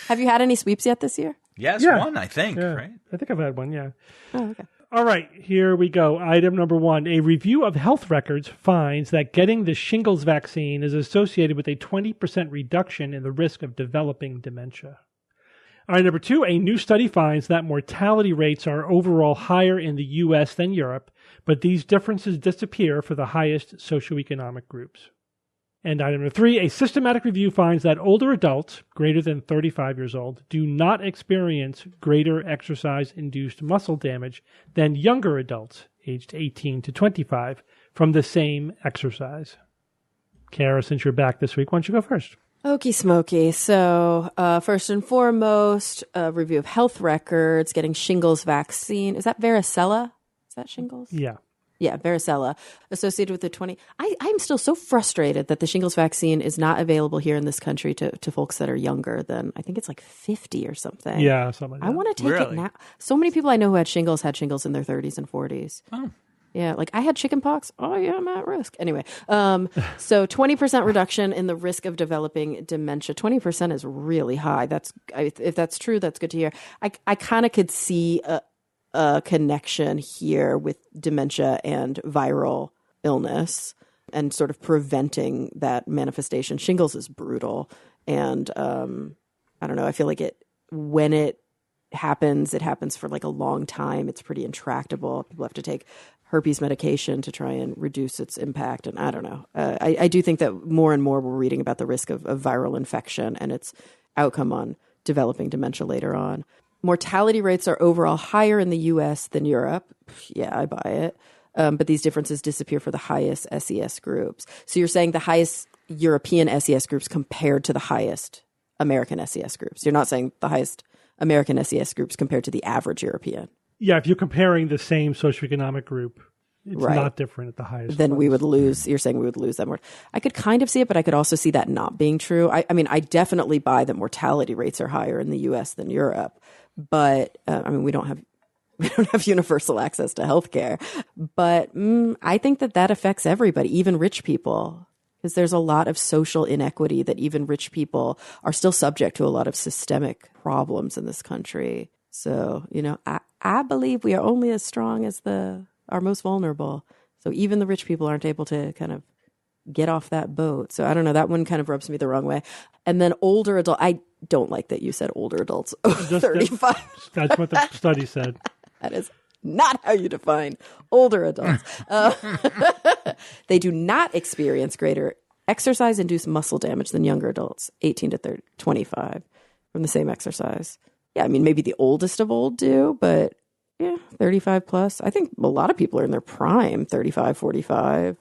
Have you had any sweeps yet this year? Yes, Yeah. one, I think, Yeah, right? I think I've had one, yeah. Oh, okay. All right, here we go. Item number 1. A review of health records finds that getting the shingles vaccine is associated with a 20% reduction in the risk of developing dementia. All right, number 2. A new study finds that mortality rates are overall higher in the U.S. than Europe, but these differences disappear for the highest socioeconomic groups. And item number 3, a systematic review finds that older adults, greater than 35 years old, do not experience greater exercise-induced muscle damage than younger adults, aged 18 to 25, from the same exercise. Kara, since you're back this week, why don't you go first? Okie smoky. So, first and foremost, a review of health records, getting shingles vaccine. Is that varicella? Is that shingles? Yeah. Yeah, varicella, associated with the 20. I'm still so frustrated that the shingles vaccine is not available here in this country to folks that are younger than, I think it's like 50 or something. Yeah, something like that. I want to take it now. So many people I know who had shingles in their 30s and 40s. Oh. Yeah, like I had chickenpox. Oh, yeah, I'm at risk. Anyway, so 20% reduction in the risk of developing dementia. 20% is really high. If that's true, that's good to hear. I kind of could see a connection here with dementia and viral illness and sort of preventing that manifestation. Shingles is brutal. And I don't know, I feel like when it happens for like a long time. It's pretty intractable. People have to take herpes medication to try and reduce its impact. And I don't know. I do think that more and more we're reading about the risk of viral infection and its outcome on developing dementia later on. Mortality rates are overall higher in the U.S. than Europe. Yeah, I buy it. But these differences disappear for the highest SES groups. So you're saying the highest European SES groups compared to the highest American SES groups. You're not saying the highest American SES groups compared to the average European. Yeah, if you're comparing the same socioeconomic group, it's Right. not different at the highest. Then we ones. would lose. You're saying we would lose that more. I could kind of see it, but I could also see that not being true. I mean, I definitely buy that mortality rates are higher in the U.S. than Europe. But I mean, we don't have universal access to healthcare. But I think that affects everybody, even rich people, because there's a lot of social inequity that even rich people are still subject to a lot of systemic problems in this country. So, I believe we are only as strong as our most vulnerable. So even the rich people aren't able to kind of get off that boat. So I don't know. That one kind of rubs me the wrong way. And then older adult, I don't like that you said older adults. 35. That's what the study said. That is not how you define older adults. They do not experience greater exercise-induced muscle damage than younger adults, 18 to 25, from the same exercise. Yeah, I mean, maybe the oldest of old do, but yeah, 35 plus. I think a lot of people are in their prime, 35, 45.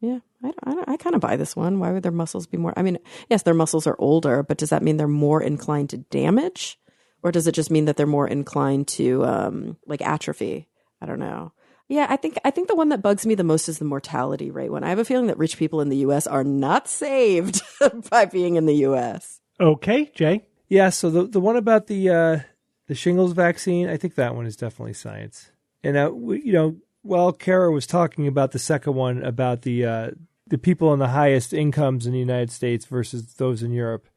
Yeah, I kind of buy this one. Why would their muscles be more? I mean, yes, their muscles are older, but does that mean they're more inclined to damage? Or does it just mean that they're more inclined to like atrophy? I don't know. Yeah, I think the one that bugs me the most is the mortality rate one. I have a feeling that rich people in the U.S. are not saved by being in the U.S. Okay, Jay. Yeah, so the one about the shingles vaccine, I think that one is definitely science. And while Kara was talking about the second one about the people on the highest incomes in the United States versus those in Europe,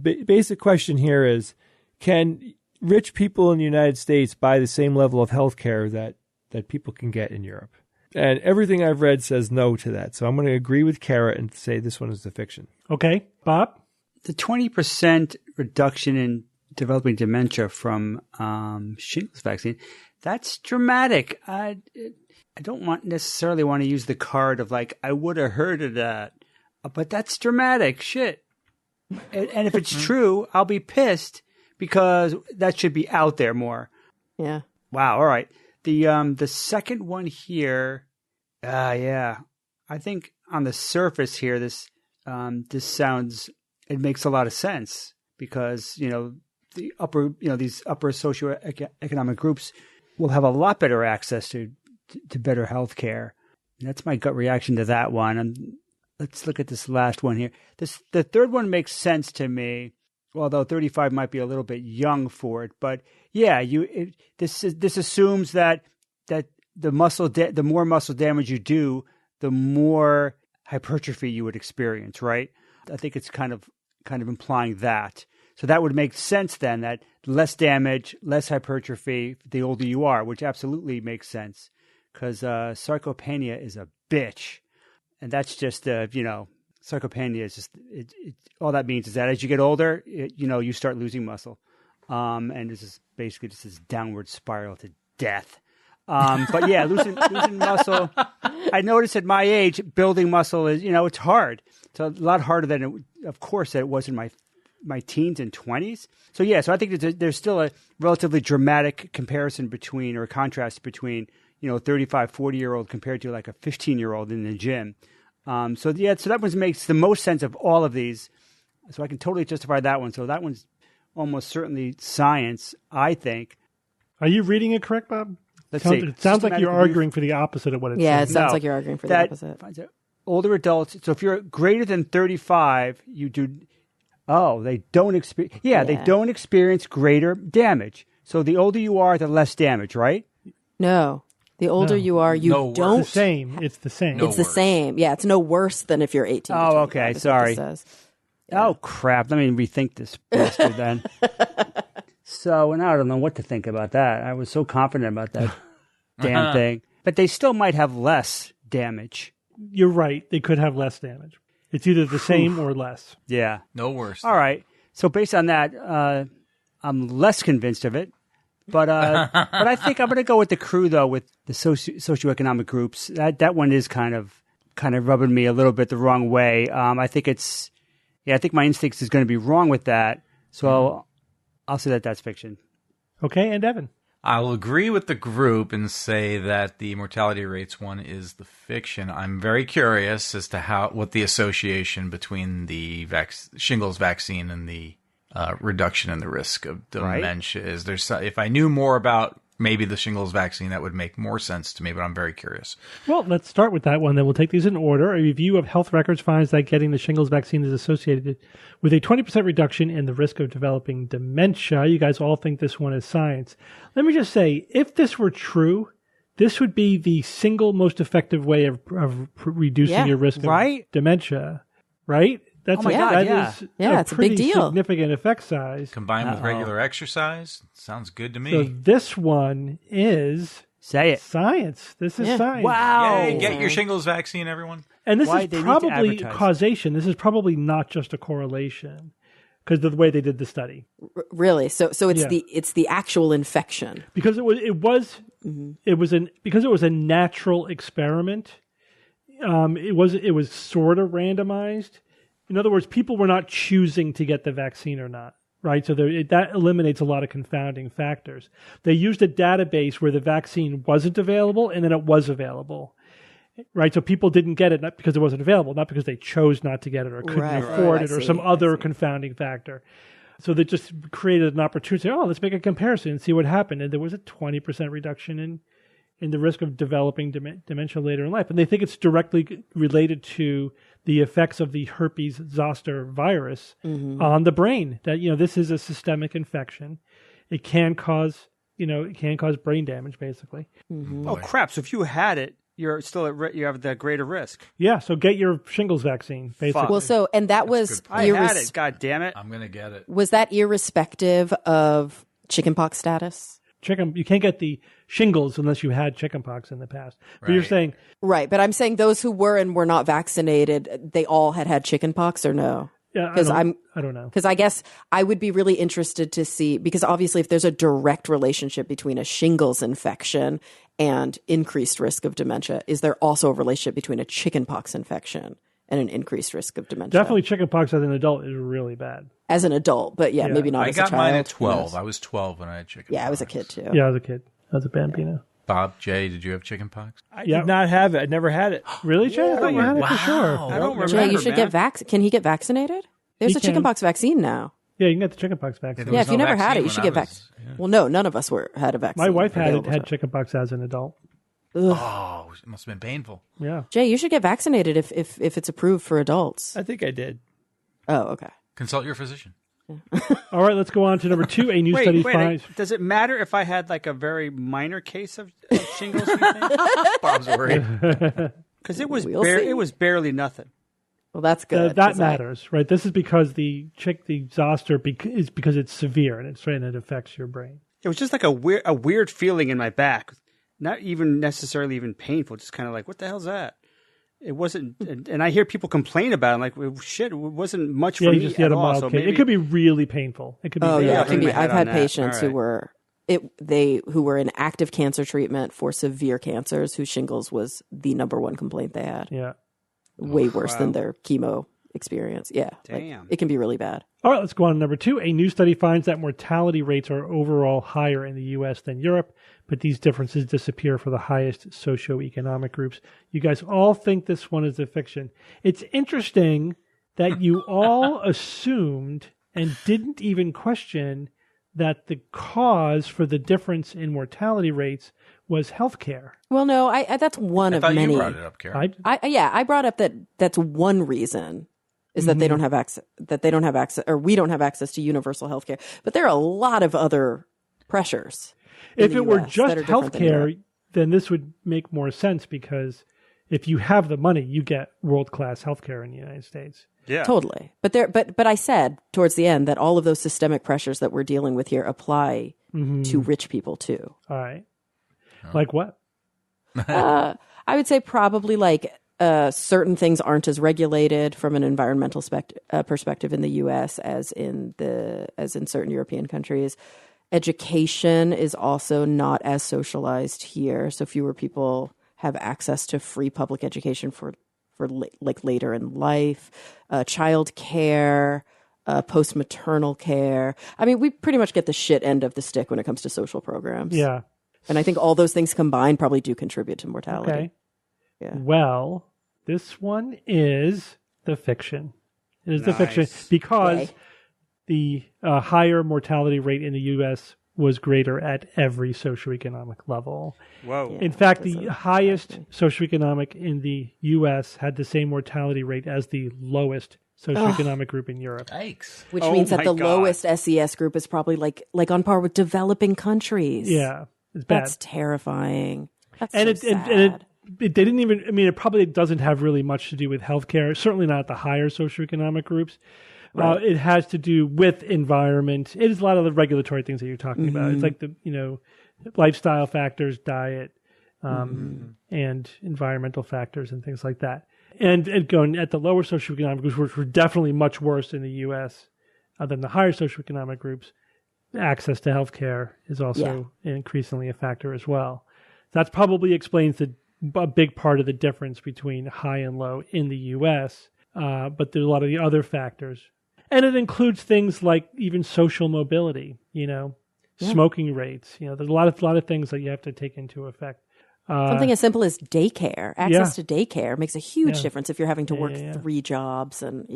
basic question here is, can rich people in the United States buy the same level of health care that people can get in Europe? And everything I've read says no to that. So I'm going to agree with Kara and say this one is the fiction. Okay, Bob? The 20% reduction in developing dementia from shingles vaccine, that's dramatic. I don't necessarily want to use the card of like, I would have heard of that, but that's dramatic shit. And if it's true, I'll be pissed because that should be out there more. Yeah. Wow. All right. The second one here, yeah. I think on the surface here, this sounds, it makes a lot of sense because, these upper socioeconomic groups will have a lot better access to better health care. That's my gut reaction to that one. And let's look at this last one here. The third one makes sense to me, although 35 might be a little bit young for it. But yeah, this assumes that the more muscle damage you do, the more hypertrophy you would experience, right? I think it's kind of implying that. So that would make sense then, that less damage, less hypertrophy the older you are, which absolutely makes sense because sarcopenia is a bitch. And that's just, sarcopenia is just, all that means is that as you get older, you start losing muscle. And this is basically just this downward spiral to death. But yeah, losing muscle. I noticed at my age, building muscle is, it's hard. It's a lot harder than of course, that it was in my teens and 20s. So yeah, so I think there's still a relatively dramatic comparison between, or contrast between, a 35, 40-year-old compared to like a 15-year-old in the gym. So that one makes the most sense of all of these. So I can totally justify that one. So that one's almost certainly science, I think. Are you reading it correct, Bob? Let's see. It sounds like you're arguing for the opposite of what it Yeah, says. it sounds like you're arguing for the opposite. Older adults, so if you're greater than 35, you do... Oh, they don't experience... Yeah, they don't experience greater damage. So the older you are, the less damage, right? No. The older you are, you don't... It's the same. It's the same. It's the same. Yeah, it's no worse than if you're 18. Oh, okay. Sorry. Yeah. Oh, crap. Let me rethink this bastard then. So, and I don't know what to think about that. I was so confident about that damn thing. But they still might have less damage. You're right. They could have less damage. It's either the same or less. Yeah. No worse. All right. So based on that, I'm less convinced of it. But I think I'm going to go with the crew, though, with the socioeconomic groups. That one is kind of rubbing me a little bit the wrong way. I think I think my instincts is going to be wrong with that. So I'll say that that's fiction. Okay, and Evan? I'll agree with the group and say that the mortality rates one is the fiction. I'm very curious as to what the association between the shingles vaccine and the reduction in the risk of dementia is. If I knew more about maybe the shingles vaccine, that would make more sense to me, but I'm very curious. Well, let's start with that one. Then we'll take these in order. A review of health records finds that getting the shingles vaccine is associated with a 20% reduction in the risk of developing dementia. You guys all think this one is science. Let me just say, if this were true, this would be the single most effective way of reducing your risk of dementia, right? That's it's a big deal. Significant effect size. Combined with regular exercise, sounds good to me. So this one is science. This is science. Wow! Yay, get your shingles vaccine, everyone. And this is probably causation. This is probably not just a correlation because of the way they did the study. Really? So it's the actual infection because it was a natural experiment. It was sort of randomized. In other words, people were not choosing to get the vaccine or not, right? So that eliminates a lot of confounding factors. They used a database where the vaccine wasn't available and then it was available, right? So people didn't get it not because it wasn't available, not because they chose not to get it or couldn't afford it or some other confounding factor. So they just created an opportunity. Let's make a comparison and see what happened. And there was a 20% reduction in the risk of developing dementia later in life. And they think it's directly related to the effects of the herpes zoster virus on the brain. That, this is a systemic infection. It can cause brain damage, basically. Mm-hmm. Oh, crap. So if you had it, you're still you have the greater risk. Yeah, so get your shingles vaccine, basically. Fuck. Well, and that was... I had it, God damn it. I'm going to get it. Was that irrespective of chickenpox status? You can't get the shingles unless you had chickenpox in the past. But you're saying... Right, but I'm saying those who were and were not vaccinated, they all had chickenpox or no? Yeah, I don't know. Because I guess I would be really interested to see, because obviously if there's a direct relationship between a shingles infection and increased risk of dementia, is there also a relationship between a chickenpox infection and an increased risk of dementia? Definitely chickenpox as an adult is really bad. As an adult, but maybe not as a child. I got mine at 12. I was 12 when I had chickenpox. Yeah, I was a kid too. Yeah, I was a kid. as a Bambino. Bob, Jay, did you have chicken pox? I did not have it. I never had it. Really, Jay? I thought you had it for sure. I don't remember. Jay, you should get Can he get vaccinated? There's He a chickenpox vaccine now. Yeah, you can get the chickenpox vaccine. there Yeah, was if you no never had it, vaccine you should when get I was- vaccinated. yeah. Well, no, none of us had a vaccine. My wife had available to us. chickenpox as an adult. Oh, it must have been painful. Yeah. Jay, you should get vaccinated if it's approved for adults. I think I did. Oh, okay. Consult your physician. All right, let's go on to number 2. A new study finds. Does it matter if I had like a very minor case of shingles? You think? Bob's worried. Because it was We'll see. it was barely nothing. Well, that's good. That 'cause I- matters, right? This is because the zoster is because it's severe and it affects your brain. It was just like a weird feeling in my back, not even necessarily even painful. Just kind of like, what the hell's that? It wasn't, and I hear people complain about it. I'm like, well, shit, it wasn't much for Yeah, you me just had at a all. mild So case. maybe It could be really painful. It could be. Oh really yeah, it hang can my be. head I've on had that. patients All who right. were in active cancer treatment for severe cancers whose shingles was the number one complaint they had. Yeah. Way worse than their chemo experience. Yeah. Damn. It can be really bad. All right, let's go on to number 2. A new study finds that mortality rates are overall higher in the U.S. than Europe, but these differences disappear for the highest socioeconomic groups. You guys all think this one is a fiction. It's interesting that you all assumed and didn't even question that the cause for the difference in mortality rates was healthcare. Well, no, I that's one I of thought many. you brought it up, Karen. I brought up that's one reason is that they don't have access, or we don't have access to universal health care. But there are a lot of other pressures. in If the it were US just that are different than Europe. healthcare, then this would make more sense because if you have the money, you get world-class healthcare in the United States. Yeah. Totally. But I said towards the end that all of those systemic pressures that we're dealing with here apply to rich people too. All right. Like what? I would say probably like certain things aren't as regulated from an environmental perspective in the U.S. as in certain European countries. Education is also not as socialized here, so fewer people have access to free public education for like later in life. Child care, post-maternal care. I mean, we pretty much get the shit end of the stick when it comes to social programs. Yeah. And I think all those things combined probably do contribute to mortality. Okay. Yeah. Well, this one is the fiction. It is the fiction Nice. because Yay. the higher mortality rate in the U.S. was greater at every socioeconomic level. Whoa. In fact, the doesn't highest socioeconomic in the U.S. had the same mortality rate as the lowest socioeconomic group in Europe. Yikes. Which Oh means that my the God. lowest SES group is probably like on par with developing countries. Yeah, it's bad. That's terrifying. That's and so it sad. they didn't even. I mean, it probably doesn't have really much to do with healthcare. Certainly not the higher socioeconomic groups. Right. It has to do with environment. It is a lot of the regulatory things that you're talking about. It's like the lifestyle factors, diet, and environmental factors and things like that. And going at the lower socioeconomic groups, which were definitely much worse in the U.S. Than the higher socioeconomic groups, access to healthcare is also increasingly a factor as well. That probably explains a big part of the difference between high and low in the U.S., but there's a lot of the other factors. And it includes things like even social mobility, smoking rates. There's a lot of things that you have to take into effect. Something as simple as daycare. Access to daycare makes a huge difference if you're having to work yeah. 3 jobs and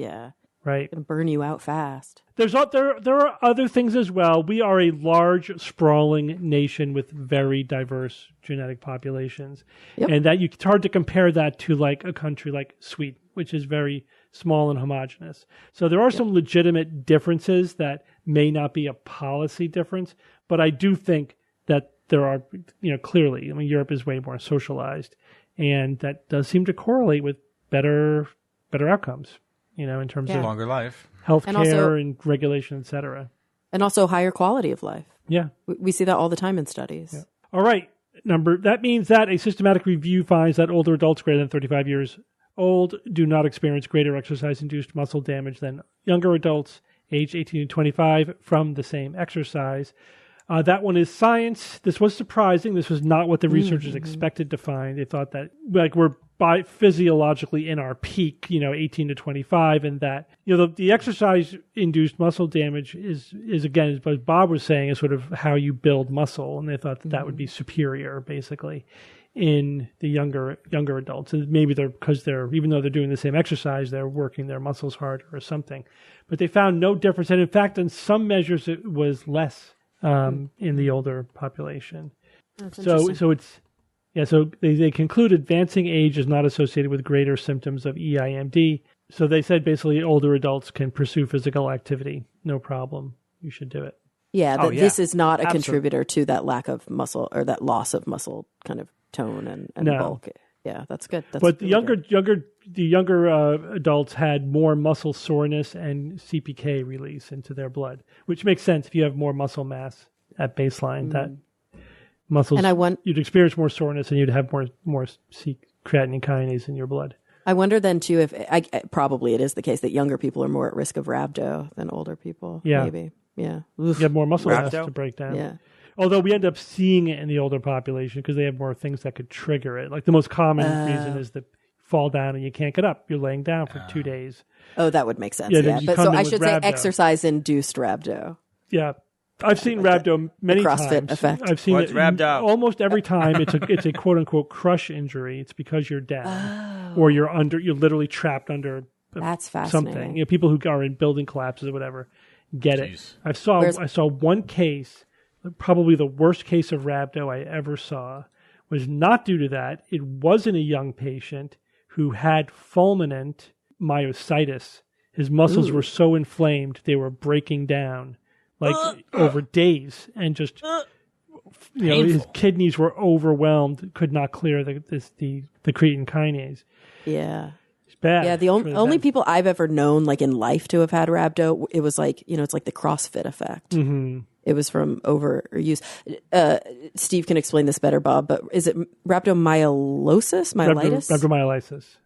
Right. it'll burn you out fast. There are other things as well. We are a large, sprawling nation with very diverse genetic populations. Yep. And that it's hard to compare that to like a country like Sweden, which is very small and homogenous. So there are some legitimate differences that may not be a policy difference, but I do think that there are, clearly, Europe is way more socialized, and that does seem to correlate with better outcomes, in terms of Longer life. health And also- care and regulation, et cetera. And also higher quality of life. Yeah. We see that all the time in studies. All right. That means that a systematic review finds that older adults greater than 35 years old do not experience greater exercise-induced muscle damage than younger adults aged 18 to 25 from the same exercise. That one is science. This was surprising. This was not what the researchers expected to find. They thought that we're physiologically in our peak, 18 to 25, and that the exercise-induced muscle damage is again, as Bob was saying, is sort of how you build muscle, and they thought that would be superior, basically, in the younger adults. And maybe because even though they're doing the same exercise, they're working their muscles harder or something. But they found no difference, and in fact, in some measures, it was less. In the older population. So they conclude advancing age is not associated with greater symptoms of EIMD. So they said basically older adults can pursue physical activity. No problem. You should do it. Yeah, this is not a contributor to that lack of muscle or that loss of muscle kind of tone and bulk. Yeah, that's good. But the younger adults had more muscle soreness and CPK release into their blood, which makes sense if you have more muscle mass at baseline. That muscles, you'd experience more soreness and you'd have more creatinine kinase in your blood. I wonder then too if probably it is the case that younger people are more at risk of rhabdo than older people. Yeah, maybe. Yeah, you have more muscle mass to break down. Yeah. Although we end up seeing it in the older population because they have more things that could trigger it. Like the most common reason is that you fall down and you can't get up. You're laying down for 2 days. Oh, that would make sense. Yeah. But so I should say exercise-induced rhabdo. Yeah. I've seen rhabdo many times. CrossFit effect. I've seen What's it rhabdo? Almost every time. It's a quote-unquote crush injury. It's because you're down or you're literally trapped under That's fascinating. something. People who are in building collapses or whatever get it. I saw one case. Probably the worst case of rhabdo I ever saw was not due to that. It wasn't a young patient who had fulminant myositis. His muscles were so inflamed they were breaking down over days, and just his kidneys were overwhelmed, could not clear the creatine kinase. Yeah. Bad. Yeah, the only people I've ever known in life to have had rhabdo, it was it's like the CrossFit effect. Mm-hmm. It was from overuse. Steve can explain this better, Bob, but is it rhabdomyolysis? Rhabdomyolysis.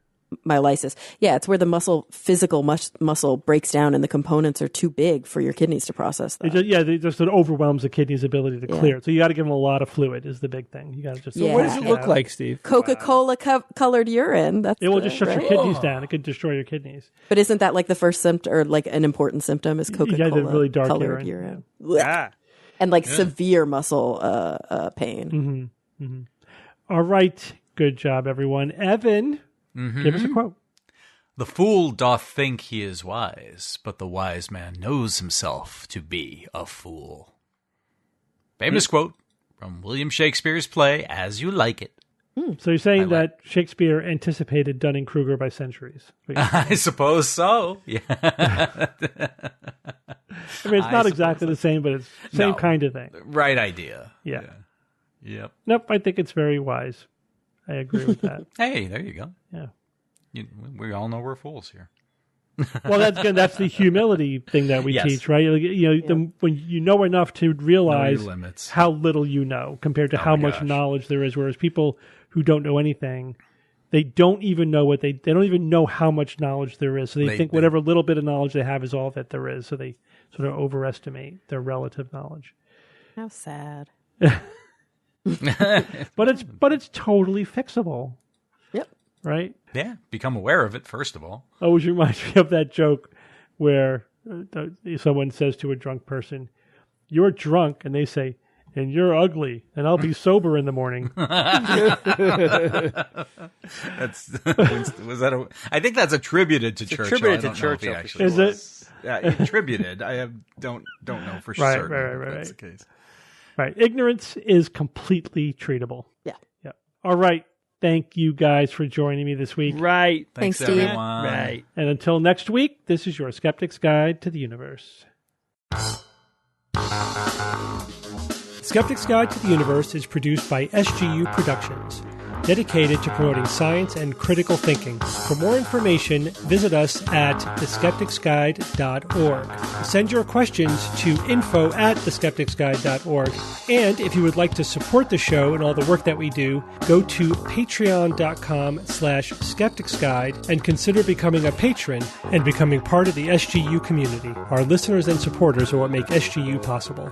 Myelitis. Yeah, it's where the physical muscle breaks down and the components are too big for your kidneys to process that. It overwhelms the kidney's ability to clear it. So you got to give them a lot of fluid is the big thing. You got to just. So what does it look like, Steve? Coca-Cola colored urine. It will just shut your kidneys down. It could destroy your kidneys. But isn't that the first symptom or an important symptom is Coca-Cola the really dark colored urine. Yeah. And severe muscle pain. Mm-hmm. Mm-hmm. All right. Good job, everyone. Evan. Mm-hmm. Give us a quote. The fool doth think he is wise, but the wise man knows himself to be a fool. Famous quote from William Shakespeare's play, As You Like It. So you're saying that Shakespeare anticipated Dunning-Kruger by centuries? I suppose so. Yeah. I mean, it's not exactly the same, but it's the same kind of thing. Right idea. Yeah. Yep. Nope, I think it's very wise. I agree with that. Hey, there you go. Yeah. We all know we're fools here. Well, that's the humility thing that we teach, right? When you know enough to realize how little you know compared to how much knowledge there is, whereas people who don't know anything, they don't even know they don't even know how much knowledge there is. So they think whatever little bit of knowledge they have is all that there is. So they sort of overestimate their relative knowledge. How sad. But it's totally fixable. Yep. Right? Yeah. Become aware of it, first of all. Always reminds me of that joke where someone says to a drunk person, "You're drunk," and they say, "And you're ugly, and I'll be sober in the morning." I think that's attributed to Churchill. Attributed to Churchill. Is it? Yeah, attributed. I don't know for certain. Right. That's the case. Right. Ignorance is completely treatable. Yeah. All right. Thank you guys for joining me this week. Right. Thanks, Steve. Everyone. Right. And until next week, this is your Skeptic's Guide to the Universe. Skeptic's Guide to the Universe is produced by SGU Productions, dedicated to promoting science and critical thinking. For more information, visit us at theskepticsguide.org. Send your questions to info@theskepticsguide.org. And if you would like to support the show and all the work that we do, go to patreon.com/skepticsguide and consider becoming a patron and becoming part of the SGU community. Our listeners and supporters are what make SGU possible.